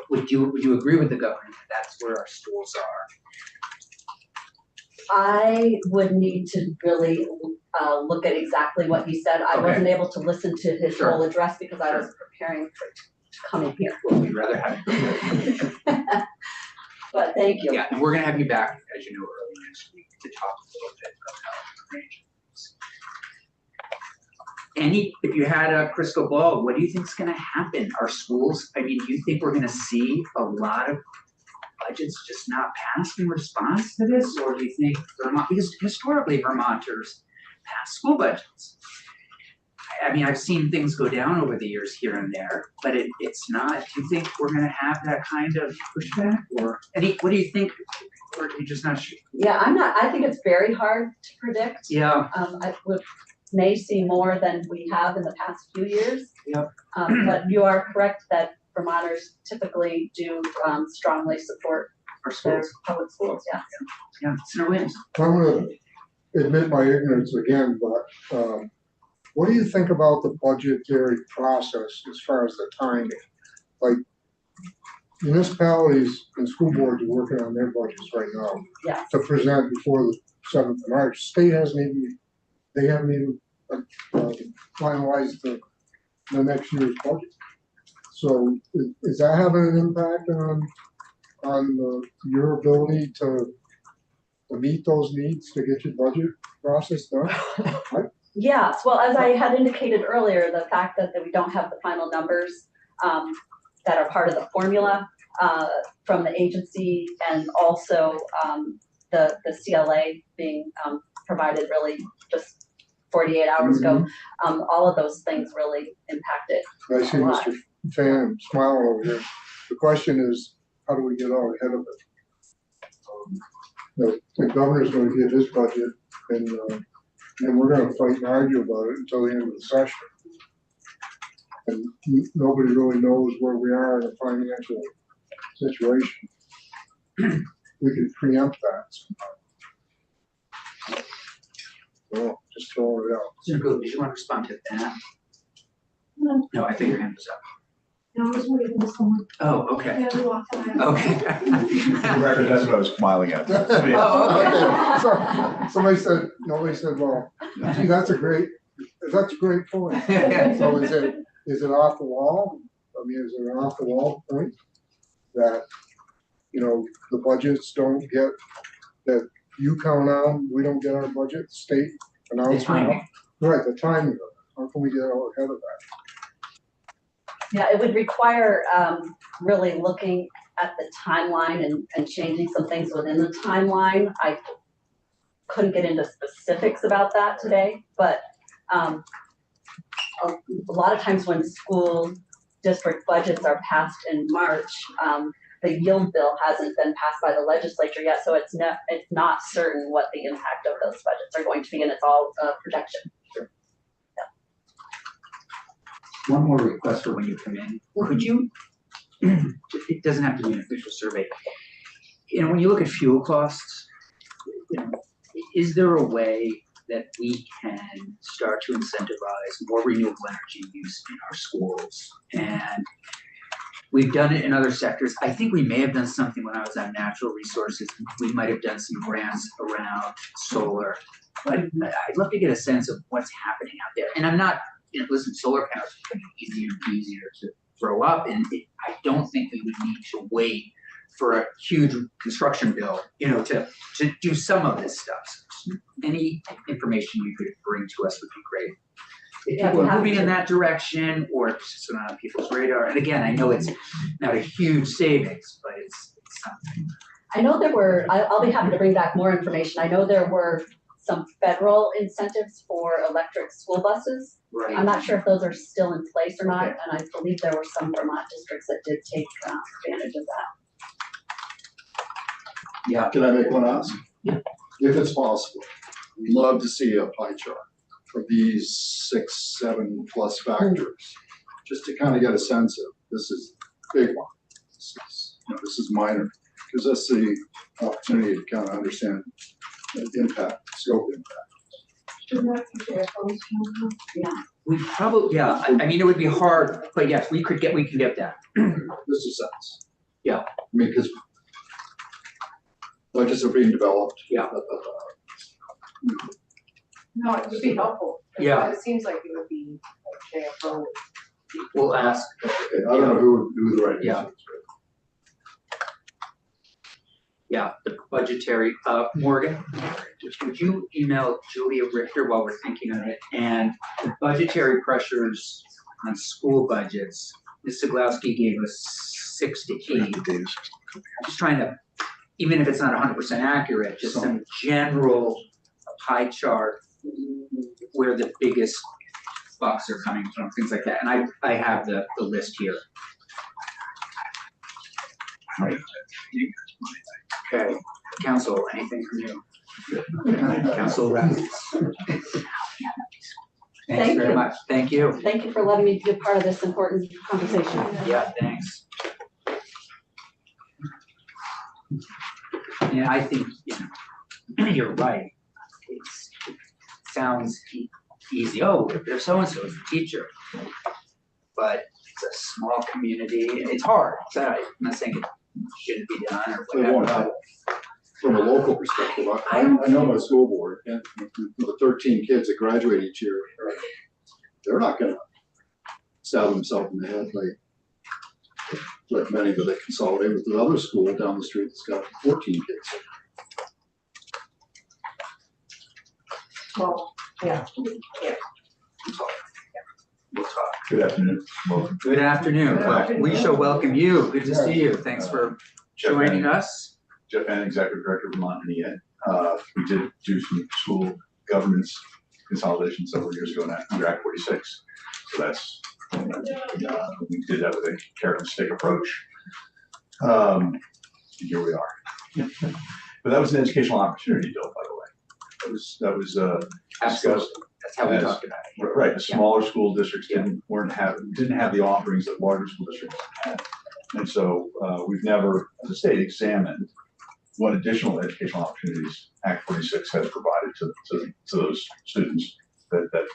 would you agree with the governor that that's where our schools are? I would need to really look at exactly what he said. I Okay. wasn't able to listen to his Sure. whole address because I was preparing to come in here. Well, we'd rather have you. But thank you. Yeah, and we're gonna have you back, as you know, early next week to talk a little bit about how to arrange things. If you had a crystal ball, what do you think's gonna happen? Our schools, I mean, do you think we're gonna see a lot of budgets just not passed in response to this? Or do you think Vermont, because historically Vermonters pass school budgets. I mean, I've seen things go down over the years here and there, but it's not. Do you think we're gonna have that kind of pushback, or what do you think? Or are you just not sure? Yeah, I think it's very hard to predict. Yeah, May see more than we have in the past few years. Yep. But you are correct that Vermonters typically do strongly support our their schools. public schools, yeah. Yeah, Senator Williams. I'm gonna admit my ignorance again, but, what do you think about the budgetary process as far as the timing? Like municipalities and school boards are working on their budgets right now. Yeah. To present before the 7th of March. State haven't even finalized the next year's budget. So is that having an impact on your ability to meet those needs to get your budget process done? Yes, well, as I had indicated earlier, the fact that we don't have the final numbers that are part of the formula from the agency, and also the CLA being provided really just 48 hours ago, all of those things really impacted. I see Mr. Fan smiling over here. The question is, how do we get out ahead of it? The governor's gonna give his budget, and we're gonna fight and argue about it until the end of the session. And nobody really knows where we are in a financial situation. We could preempt that somehow. Well, just throwing it out. Senator Gould, did you want to respond to that? No, I think your hand was up. No, I was waiting for someone. Oh, okay. Yeah, they walked by. Okay. For the record, that's what I was smiling at. Oh, okay. So, nobody said, well, gee, that's a great point. So is it off the wall? I mean, is it an off the wall point that, the budgets don't get, that you count on, we don't get our budget, state announcement? timing. Right, the timing of it. How can we get out ahead of that? Yeah, it would require really looking at the timeline and changing some things within the timeline. I couldn't get into specifics about that today, but a lot of times when school district budgets are passed in March, the yield bill hasn't been passed by the legislature yet, so it's not certain what the impact of those budgets are going to be, and it's all projection. One more request for when you come in. Could you, it doesn't have to be an official survey. When you look at fuel costs, is there a way that we can start to incentivize more renewable energy use in our schools? And We've done it in other sectors. I think we may have done something when I was on natural resources. We might have done some grants around solar. But I'd love to get a sense of what's happening out there. And I'm not, listen, solar panels are becoming easier and easier to throw up. And I don't think we would need to wait for a huge construction bill, to do some of this stuff. So any information you could bring to us would be great. If Yeah, people are happy moving in to. that direction, or it's just not on people's radar. And again, I know it's not a huge savings, but it's something. I know there were, I'll be happy to bring back more information. I know there were some federal incentives for electric school buses. I'm not sure if those are still in place or not, Okay. and I believe there were some Vermont districts that did take advantage of that. Yeah. Can I make one ask? Yeah. If it's possible, we'd love to see a pie chart for these 6, 7+ factors, just to kind of get a sense of, this is big one, this is minor, because that's the opportunity to kind of understand the impact, scope impact. Shouldn't that be there, folks? We probably, I mean, it would be hard, but yes, we can get that. This is sense. Yeah. I mean, because budgets are being developed. Yeah. No, it would be helpful. Yeah. It seems like it would be like JFO. We'll ask. Okay, I don't know who the right Yeah. answer is. Yeah, the budgetary, Morgan, would you email Julia Richter while we're thinking on it? And the budgetary pressures on school budgets, Ms. Siglowski gave us 6 to 8. Just trying to, even if it's not 100% accurate, just some general pie chart where the biggest bucks are coming from, things like that. And I have the list here. Right. Okay, council, anything from you? Council reps. Thanks Thank very you. much. Thank you. Thank you for letting me be a part of this important conversation. Yeah, thanks. And I think, you're right. It sounds easy. Oh, there's so-and-so, it's a teacher. But it's a small community. It's hard. So I'm not saying it shouldn't be done or It won't whatever. happen. From a local perspective, I know my school board, and the 13 kids that graduate each year, they're not gonna stab themselves in the head like many that they consolidate with the other school down the street that's got 14 kids. Well, yeah. We'll talk. Good afternoon. Welcome. Good afternoon. Well, we shall welcome you. Good to see you. Thanks for Jeff joining Manning, us. Jeff Manning, Executive Director of Vermont NEA. We did do some school governance consolidation several years ago now, under Act 46. So that's, we did that with a carrot and stick approach. And here we are. But that was an educational opportunity bill, by the way. That was Absolutely. discussed. That's how we As- talked about it. Right, the smaller school districts didn't have the offerings that larger school districts had. And so we've never, as a state, examined what additional educational opportunities Act 46 has provided to those students that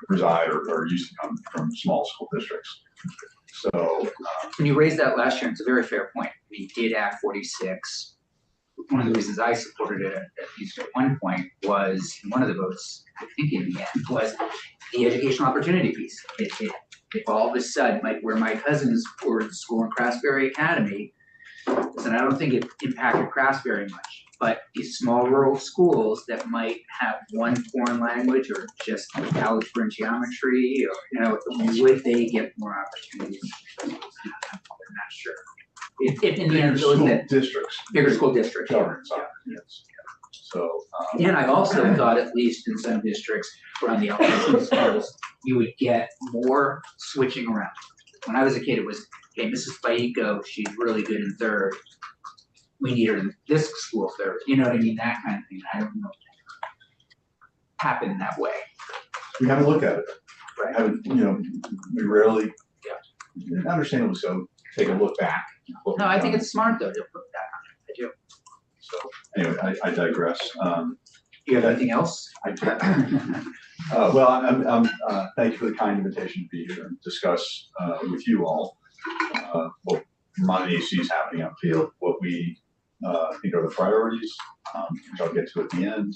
reside or used to come from small school districts. So When you raised that last year, it's a very fair point. We did Act 46. One of the reasons I supported it, at least at one point, was one of the votes, I think in the end, was the educational opportunity piece. If all of a sudden, like where my cousins were at school in Craftsbury Academy, and I don't think it impacted Crafts very much, but these small rural schools that might have one foreign language or just algebra and geometry, or, would they get more opportunities? I'm not sure. If in the end, bigger those school that districts. bigger school districts. Governance, Yeah. yes. So. And I also thought, at least in some districts around the elementary schools, you would get more switching around. When I was a kid, it was, okay, Mrs. Faiko, she's really good in third. We need her in this school third. You know what I mean? That kind of thing. I don't know. Happen that way. We haven't looked at it. Right. Haven't, we rarely, understandably so, take a look back. No, I think it's smart though to put that on. I do. So anyway, I digress. Do you have anything else? Well, I'm thank you for the kind invitation to be here and discuss with you all what Vermont AC is happening on field, what we think are the priorities, which I'll get to at the end,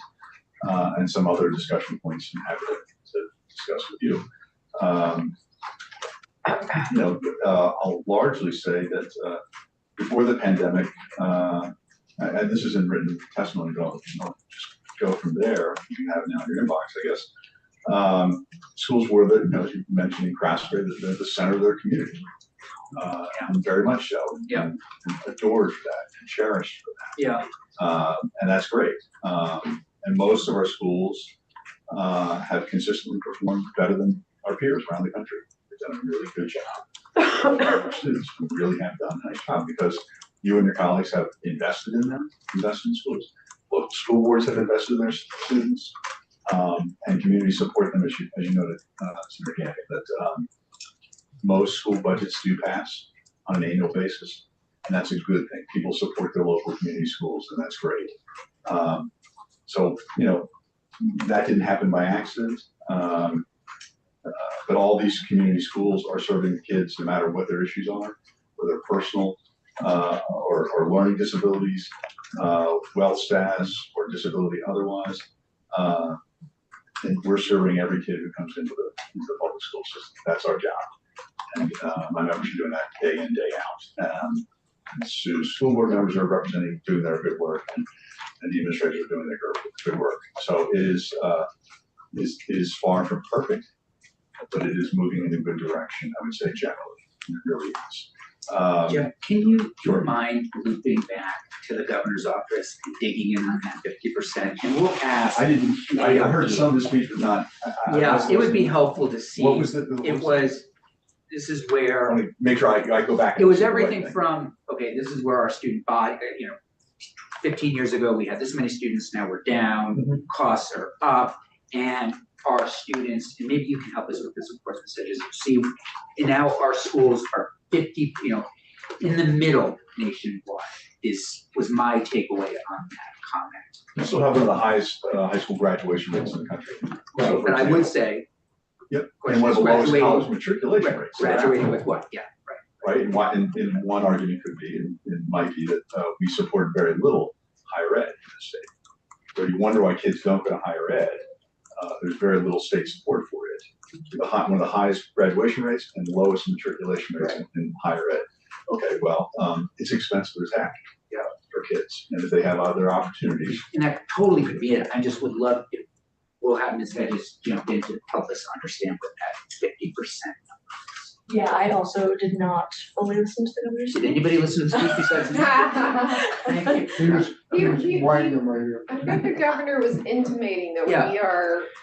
and some other discussion points I'm happy to discuss with you. I'll largely say that before the pandemic, and this is in written testimony, but I'll just go from there. You have now in your inbox, I guess. Schools were as you mentioned in Craftsbury, the center of their community. And very much so. Yeah. And adored for that and cherished for that. Yeah. And that's great. And most of our schools have consistently performed better than our peers around the country. They've done a really good job. Our students really have done a nice job because you and your colleagues have invested in them, invested in schools. Local school boards have invested in their students, and community support them, as you noted, Senator Gaffney, that most school budgets do pass on an annual basis, and that's a good thing. People support their local community schools, and that's great. So, that didn't happen by accident, but all these community schools are serving kids no matter what their issues are, whether personal or learning disabilities, wealth status, or disability otherwise. And we're serving every kid who comes into the public school system. That's our job. And my members are doing that day in, day out. And so school board members are doing their good work, and the administrators are doing their good work. So it is far from perfect, but it is moving in a good direction, I would say, generally. It really is. Jim, can you mind looping back to the governor's office and digging in on that 50%? And we'll ask. I heard some of the speech, but not. Yeah, it would be helpful to see. What was This is where. I want to make sure I go back. It was everything from, okay, this is where our student body, 15 years ago, we had this many students, now we're down, costs are up, and our students, and maybe you can help us with this, of course, messages. See, and now our schools are 50, in the middle nationwide was my takeaway on that comment. We still have one of the highest high school graduation rates in the country. Right, but I would say. Yep, and one of the lowest college matriculation right, rates. Graduating with what? Yeah, right. Right, and one argument could be, and it might be that we support very little higher ed in the state. So you wonder why kids don't go to higher ed. There's very little state support for it. One of the highest graduation rates and lowest matriculation rates in higher ed. Okay, well, it's expensive as heck for kids, and if they have other opportunities. And that totally could be it. I just would love if we'll have Ms. Hedges jump in to help us understand what that 50% number is. Yeah, I also did not fully listen to the governor's Did speech. anybody listen to the speech besides me? Thank you. He was whining in my ear. I think the governor was intimating that Yeah.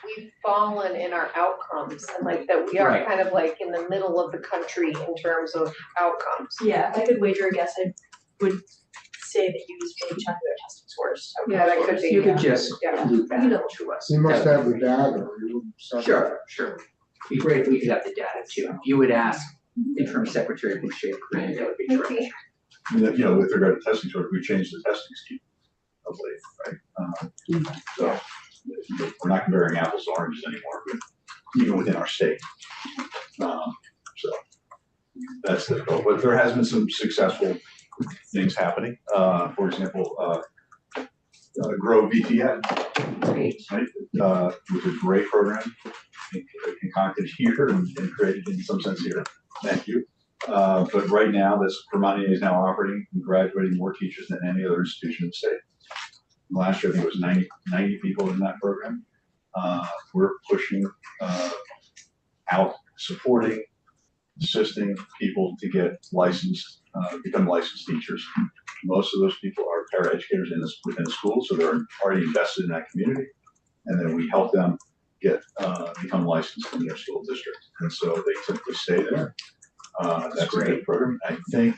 we've fallen in our outcomes and like that we are Right. kind of like in the middle of the country in terms of outcomes. Yeah, if I could wager a guess, I would say that he was maybe talking about testing scores. Yeah, that could be. You could just Yeah. loop that to us. He must That have would the be data, or he wouldn't send it. Sure. Be great if we could have the data too. You would ask Interim Secretary Boucher, that would be terrific. With regard to testing scores, we changed the testing scheme of late, right? So we're not comparing apples to oranges anymore, but even within our state. So that's difficult, but there has been some successful things happening. For example, Grow VTN, right? Which is a great program, concocted here and created in some sense here. Thank you. But right now, this Vermont is now operating and graduating more teachers than any other institution in the state. Last year, I think it was 90 people in that program. We're pushing out, supporting, assisting people to get licensed, become licensed teachers. Most of those people are paraeducators within the school, so they're already invested in that community. And then we help them become licensed in their school district. And so they typically stay there. That's a good program. I think,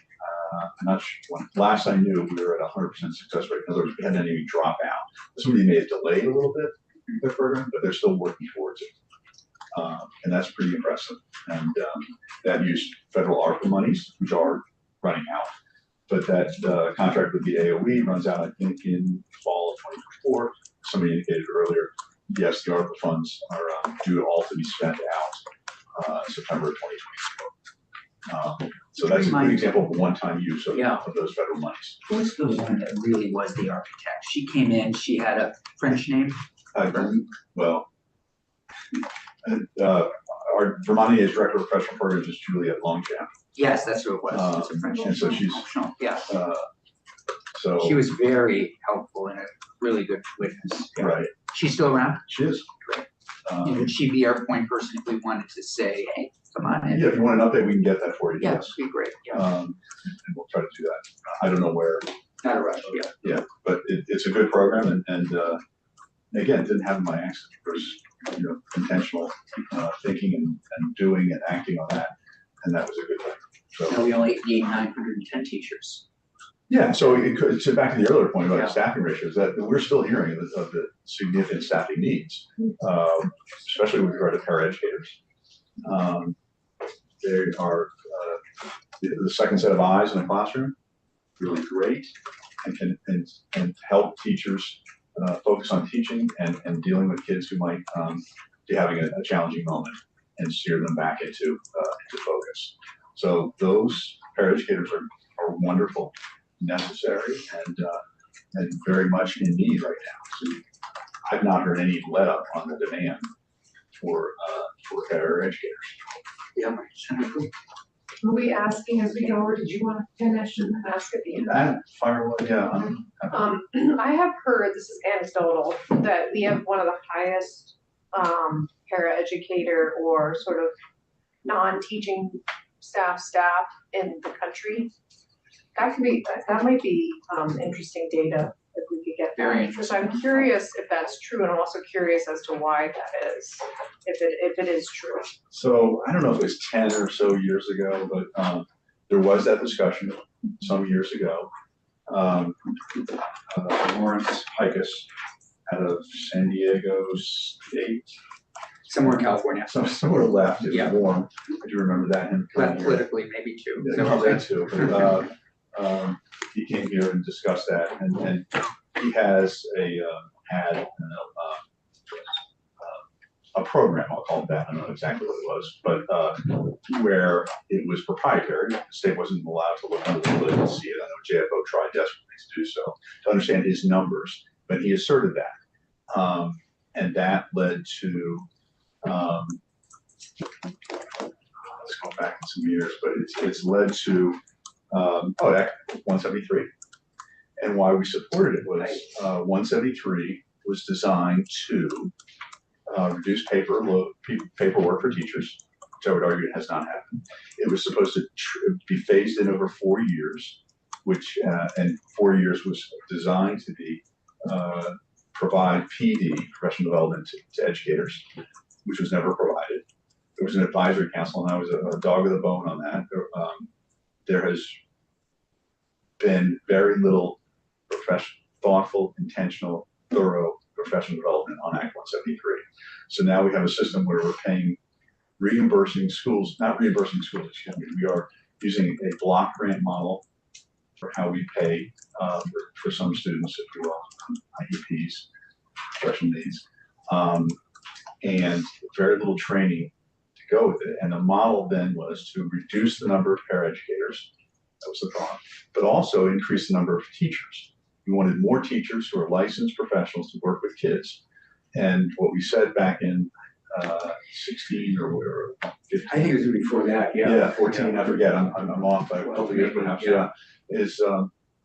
I'm not sure, last I knew, we were at 100% success rate. In other words, we hadn't any drop out. Somebody may have delayed a little bit their program, but they're still working towards it. And that's pretty impressive. And that used federal ARPA monies, which are running out. But that contract with the AOE runs out, I think, in fall of 2024. Somebody indicated earlier, yes, the ARPA funds are due to all to be spent out September of 2024. So that's a good Remind- example of one-time use of, Yeah. of those federal monies. Who's the one that really was the architect? She came in, she had a French name. Well, our Vermont EA's Director of Professional Programs is Juliette Longchamp. Yes, that's who it was. It's a French And so she's, Yeah, so, she was very helpful and a really good witness. Yeah. right, She's still around? she is. Would she be our point person if we wanted to say, hey, come on in? Yeah, if you want an update, we can get that for you, Yeah, yes. that'd be great. Yeah, And we'll try to do that. I don't know where, not a rush. Yeah. yeah, but it's a good program and again, it didn't happen by accident. There's, intentional thinking and doing and acting on that, and that was a good thing. Now So, we only need 910 teachers. yeah, so it could, so back to the earlier point about Yeah. the staffing ratios, that we're still hearing of the significant staffing needs, especially with regard to paraeducators. They are, the second set of eyes in the classroom, really great, and can help teachers focus on teaching and dealing with kids who might be having a challenging moment and steer them back into focus. So those paraeducators are wonderful, necessary, and very much in need right now. So I've not heard any let up on the demand for paraeducators. Yeah. Are we asking as we go, or did you want to finish and ask at the end? And firewall, yeah. I have heard, this is anecdotal, that we have one of the highest paraeducator or sort of non-teaching staff in the country. That could be, that might be interesting data if we could get Very that. Because I'm curious if that's true, and I'm also curious as to why that is, if it is true. So I don't know if it was 10 or so years ago, but there was that discussion some years ago. Lawrence Hikus out of San Diego State, Somewhere in California. somewhere left, it was Yeah. warm. I do remember that, him coming But here. politically, maybe too. Yeah, So probably too, but he came here and discussed that, and he has had a program, I'll call it that, I don't know exactly what it was, but where it was proprietary, the state wasn't allowed to look under the hood and see it. I know JFO tried desperately to do so, to understand his numbers, but he asserted that. And that led to, let's go back in some years, but it's led to, Act 173. And why we supported it was, 173 was designed to reduce paperwork for teachers, which I would argue it has not happened. It was supposed to be phased in over 4 years, which, and 4 years was designed to be, provide PD, professional development to educators, which was never provided. There was an advisory council, and I was a dog of the bone on that. There has been very little thoughtful, intentional, thorough professional development on Act 173. So now we have a system where we're reimbursing schools, not reimbursing schools, excuse me, we are using a block grant model for how we pay for some students, if you will, IEPs, special needs, and very little training to go with it. And the model then was to reduce the number of paraeducators, that was the thought, but also increase the number of teachers. We wanted more teachers who are licensed professionals to work with kids. And what we said back in 16 or 15. I think it was before that, yeah. Yeah, 14, I forget, I'm off by a couple of years perhaps, yeah. Is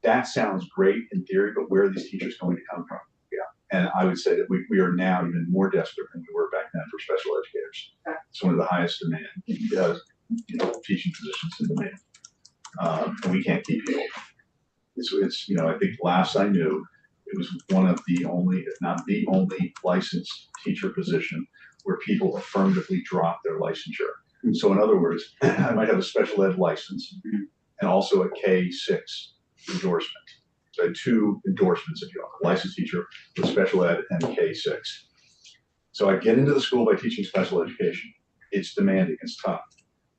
that sounds great in theory, but where are these teachers going to come from? Yeah. And I would say that we are now even more desperate than we were back then for special educators. It's one of the highest demand, teaching positions in demand. And we can't keep people. It's I think last I knew, it was one of the only, if not the only, licensed teacher position where people affirmatively drop their licensure. So in other words, I might have a special ed license and also a K-6 endorsement. So I had 2 endorsements, if you will, a licensed teacher with special ed and K-6. So I get into the school by teaching special education. It's demanding, it's tough.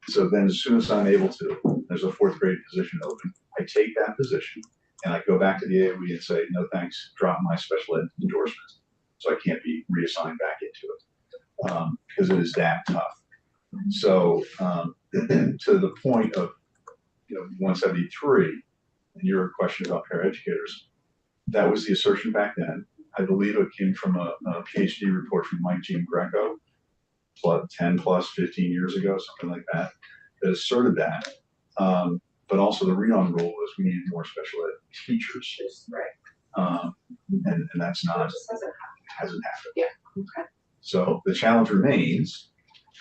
So then as soon as I'm able to, there's a 4th grade position open, I take that position and I go back to the AOE and say, no thanks, drop my special ed endorsement. So I can't be reassigned back into it because it is that tough. So to the point of 173, and your question about paraeducators, that was the assertion back then. I believe it came from a PhD report from Mike Jean Greco, 10 plus 15 years ago, something like that, that asserted that. But also the read-on rule was we needed more special ed teachers. Right. And that's not, It just hasn't happened. Yeah, okay. So the challenge remains.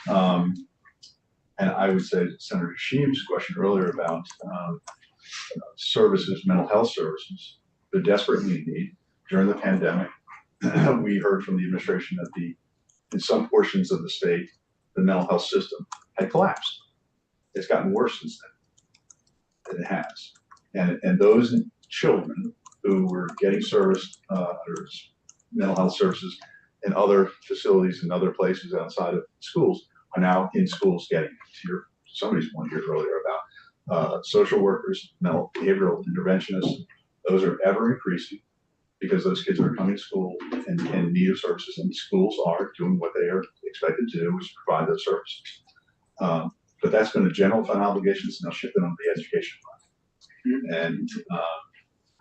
And I would say Senator Sheem's question earlier about services, mental health services, they're desperately in need. During the pandemic, we heard from the administration that in some portions of the state, the mental health system had collapsed. It's gotten worse since then. It has. And those children who were getting serviced, or mental health services in other facilities and other places outside of schools are now in schools getting to somebody's point here earlier about social workers, mental behavioral interventionists. Those are ever increasing because those kids are coming to school and in need of services, and schools are doing what they are expected to do, which is provide those services. But that's been a general fund obligation, so now shifting on the education fund. And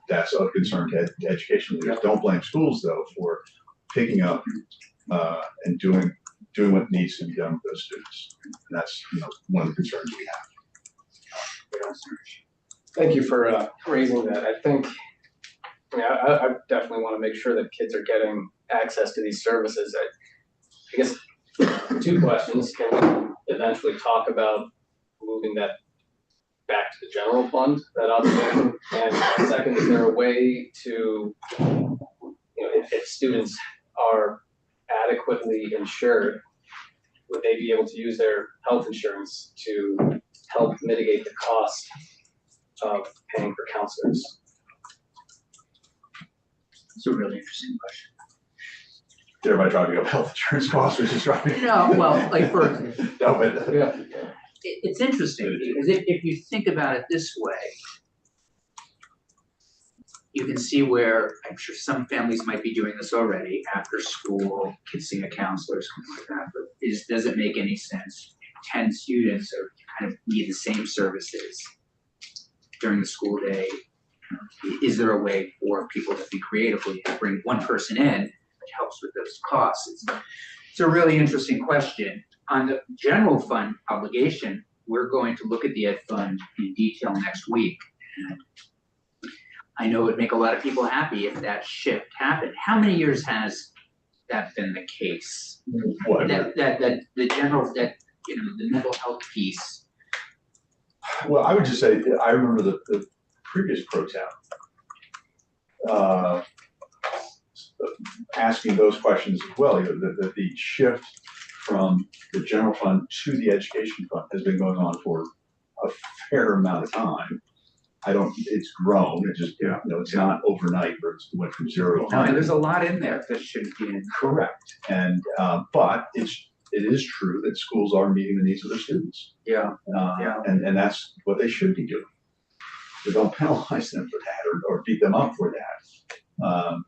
that's of concern to education leaders. Don't blame schools though for picking up and doing what needs to be done with those students. And that's one of the concerns we have. Thank you for raising that. I think, I definitely want to make sure that kids are getting access to these services. I guess 2 questions. Can we eventually talk about moving that back to the general fund, that obligation? And second, is there a way to, if students are adequately insured, would they be able to use their health insurance to help mitigate the cost of paying for counselors? It's a really interesting question. Did everybody driving up health insurance costs or just driving? No, well, like No, but Yeah. it's interesting because if you think about it this way, you can see where I'm sure some families might be doing this already after school, kids seeing a counselor or something like that. But does it make any sense? 10 students are kind of need the same services during the school day. Is there a way for people to think creatively and bring one person in that helps with those costs? It's a really interesting question. On the general fund obligation, we're going to look at the ed fund in detail next week. And I know it would make a lot of people happy if that shift happened. How many years has that been the case? what? That the general, the mental health piece. Well, I would just say, I remember the previous pro town asking those questions as well. That the shift from the general fund to the education fund has been going on for a fair amount of time. It's grown, it just, it's not overnight where it went from 0 to 100. No, there's a lot in there that shouldn't be in. Correct. And, but it is true that schools are meeting the needs of their students. Yeah. And that's what they should be doing. So don't penalize them for that or beat them up for that.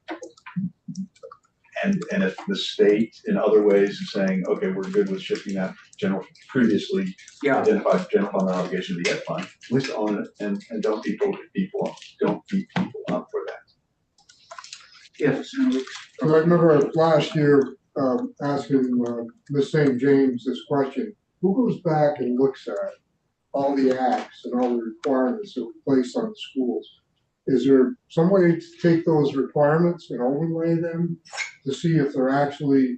And if the state in other ways is saying, okay, we're good with shifting that previously identified general fund obligation to the ed fund, at least own it and don't beat people up for that. Yes. I remember last year asking Ms. St. James this question: who goes back and looks at all the acts and all the requirements that we place on schools? Is there some way to take those requirements and overlay them to see if they're actually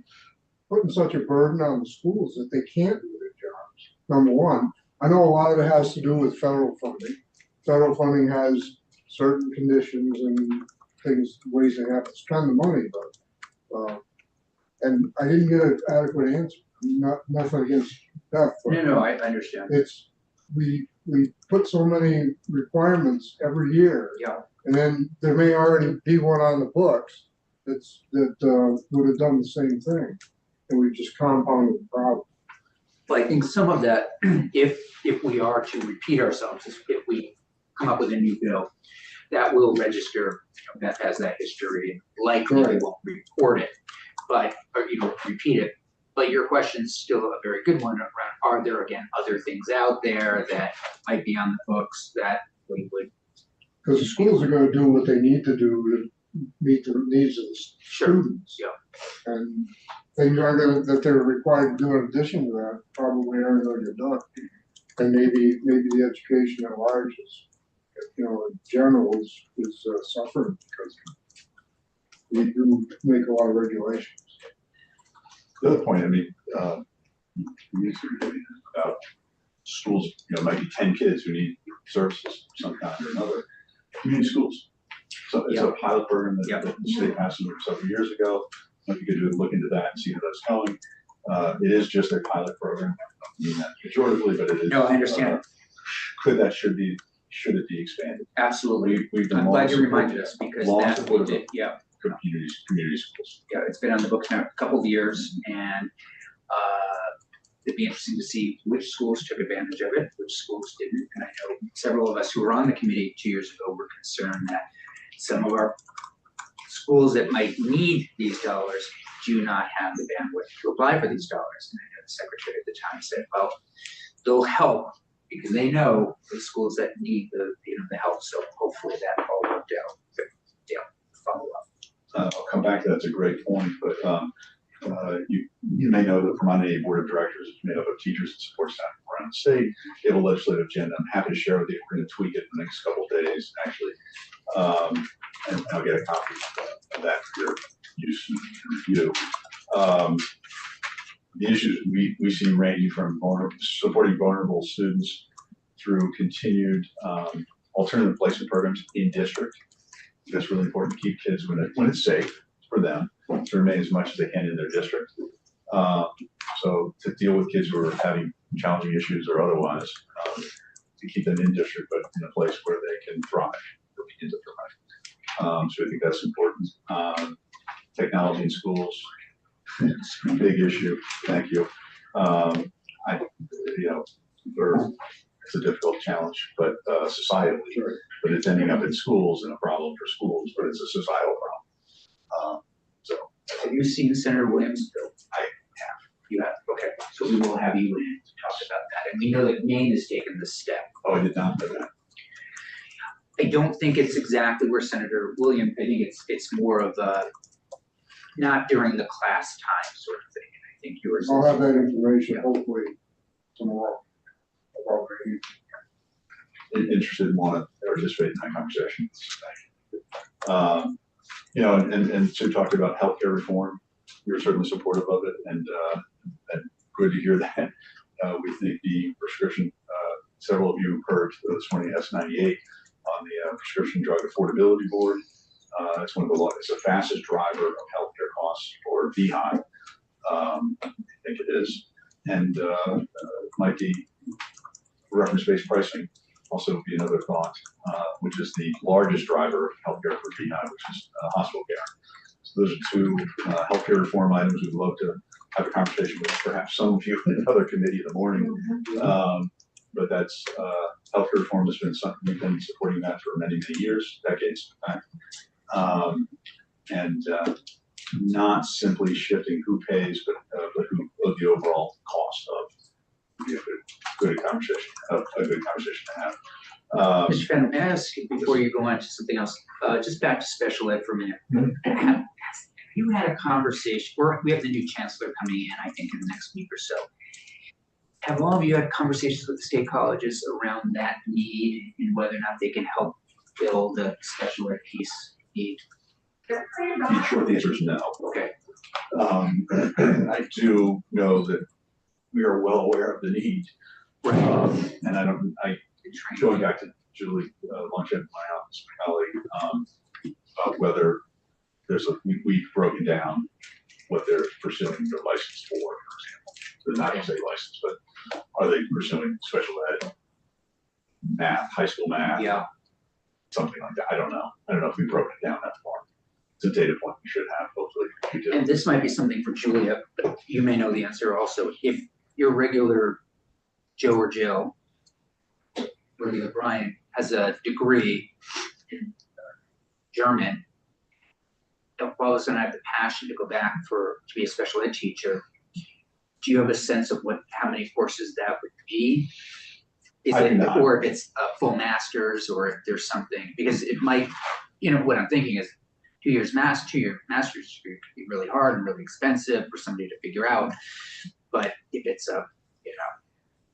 putting such a burden on the schools that they can't do their jobs? Number one, I know a lot of it has to do with federal funding. Federal funding has certain conditions and things, ways they have to spend the money, but and I didn't get an adequate answer. Nothing against Beth, but No, I understand. it's we put so many requirements every year. Yeah. And then there may already be one on the books that would have done the same thing, and we just compounded the problem. But I think some of that, if we are to repeat ourselves, if we come up with a new bill, that will register, Beth has that history, and likely we won't report it, but, or repeat it. but your question's still a very good one around, are there again other things out there that might be on the books that we would? Because the schools are gonna do what they need to do to meet the needs of the students. Yeah. And things that they're required to do in addition to that probably aren't gonna get done. And maybe the education at large is, in general is suffering because we do make a lot of regulations. The other point, I mean, you used to be about schools, might be 10 kids who need services of some kind or another. Community schools. So it's a pilot program that the state passed several years ago. Might be good to look into that and see how that's going. It is just a pilot program. I mean that pejoratively, but it is. No, I understand. Should it be expanded? Absolutely. We've been I'm long glad you supportive- reminded us because long that's what supportive we of did, yeah. Community schools. Yeah, it's been on the books now a couple of years, and it'd be interesting to see which schools took advantage of it, which schools didn't. And I know several of us who were on the committee 2 years ago were concerned that some of our schools that might need these dollars do not have the bandwidth to apply for these dollars. And I know the secretary at the time said, well, they'll help because they know the schools that need the help. So hopefully that all worked out. But, follow up. I'll come back to that. It's a great point, but you may know that Vermont A Board of Directors is made up of teachers and support staff around the state. They have a legislative agenda. I'm happy to share with you. We're going to tweak it in the next couple of days, actually. And I'll get a copy of that for your use and review. The issues we see ranging from supporting vulnerable students through continued alternative placement programs in district. That's really important to keep kids when it's safe for them to remain as much as they can in their district. So to deal with kids who are having challenging issues or otherwise, to keep them in district, but in a place where they can thrive or begin to thrive. So I think that's important. Technology in schools, it's a big issue. Thank you. It's a difficult challenge, but societally, but it's ending up in schools and a problem for schools, but it's a societal problem. Have you seen Senator Williams' bill? I have. You have, okay. So we will have you in to talk about that. And we know that Maine has taken this step. Oh, I did not know that. I don't think it's exactly where Senator Williams, I think it's more of a, not during the class time sort of thing. And I think yours is. I'll have that information hopefully tomorrow. Interested and want to participate in that conversation. And Sue talked about healthcare reform. We were certainly supportive of it, and good to hear that. We think the prescription, several of you heard this morning, S98 on the Prescription Drug Affordability Board. It's it's the fastest driver of healthcare costs for VHI. I think it is, and might be reference-based pricing also be another thought, which is the largest driver of healthcare for VHI, which is hospital care. So those are two healthcare reform items we'd love to have a conversation with perhaps some of you in another committee in the morning. But that's healthcare reform has been something we've been supporting that for many, many years, decades in fact. And not simply shifting who pays, but who the overall cost of. Be a good conversation, a good conversation to have. Mr. Fenton, may I ask you before you go on to something else, just back to special ed for a minute. Have you had a conversation, we have the new chancellor coming in, I think, in the next week or so. Have all of you had conversations with the state colleges around that need and whether or not they can help fill the special ed piece need? The short answer is no. Okay. I do know that we are well aware of the need. And going back to Julie Longchamp in my office, my colleague, about whether we've broken down what they're pursuing their license for example. They're not going to say license, but are they pursuing special ed, math, high school math? Yeah. Something like that. I don't know. I don't know if we've broken it down that far. It's a data point we should have, hopefully we do. And this might be something for Julia, but you may know the answer also. If your regular Joe or Jill, regular Brian, has a degree in German, don't all of a sudden have the passion to go back to be a special ed teacher, do you have a sense of how many courses that would be? Is I do it, not. or if it's a full master's, or if there's something, because it might, what I'm thinking is 2 year master's degree could be really hard and really expensive for somebody to figure out. But if it's 4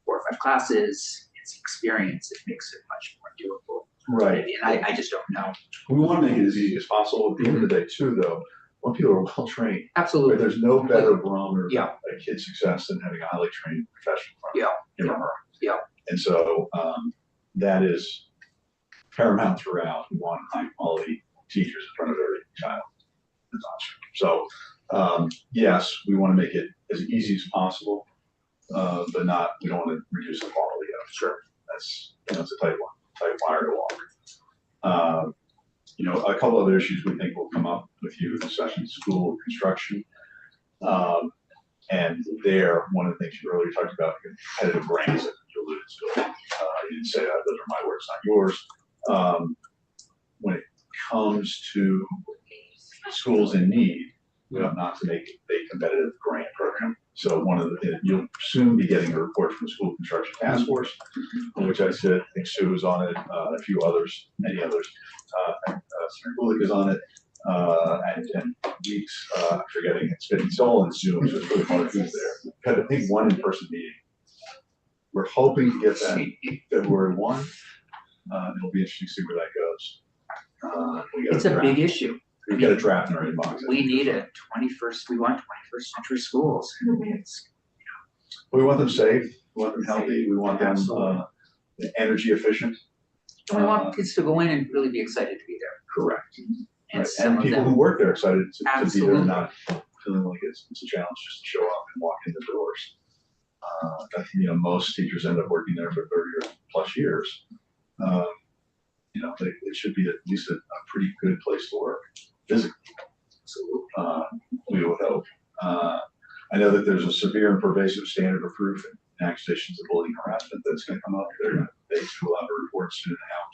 or 5 classes, it's experience, it makes it much more doable. Right. And I just don't know. We want to make it as easy as possible. At the end of the day, too, though, when people are well trained, right, Absolutely. there's no better barometer Yeah. of kid success than having a highly trained professional. Yeah. Him or her. Yeah. And so that is paramount throughout. We want high quality teachers in front of every child. So yes, we want to make it as easy as possible, but we don't want to reduce the quality of it. Sure. That's, it's a tight wire to walk. A couple other issues we think will come up with you in the session: school construction. And there, one of the things you earlier talked about, competitive grants that you alluded to. You didn't say that; those are my words, not yours. When it comes to schools in need, we ought not to make a competitive grant program. So you'll soon be getting a report from the School Construction Task Force, in which I said, I think Sue is on it, a few others, many others. Senator Gulick is on it, and Weeks, I'm forgetting, it's all in Zoom, so it's really hard who's there. Had, I think, one in-person meeting. We're hoping to get that February 1. It'll be interesting to see where that goes. It's a big issue. We've got a draft in our inbox. We need we want 21st century schools. We want them safe, we want them healthy, we want them energy efficient. And we want kids to go in and really be excited to be there. Correct. And Right. some And of people them, who work there excited to be there, Absolutely. and not feeling like it's a challenge just to show up and walk in the doors. Most teachers end up working there for 30 or plus years. It should be at least a pretty good place to work physically. So we would hope. I know that there's a severe and pervasive standard of proof in accusations of bullying and harassment that's going to come up. They too will have a report soon out.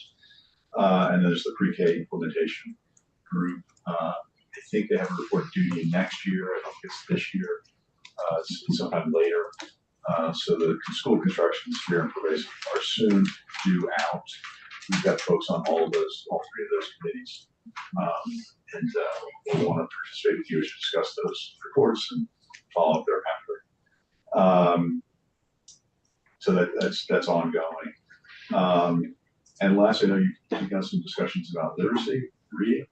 And there's the pre-K implementation group. I think they have a report due next year. I don't think it's this year. It's sometime later. So the school construction, severe and pervasive, are soon due out. We've got folks on all 3 of those committees. And we'll want to participate with you to discuss those reports and follow up thereafter. So that's ongoing. And last, I know you've got some discussions about literacy, reading.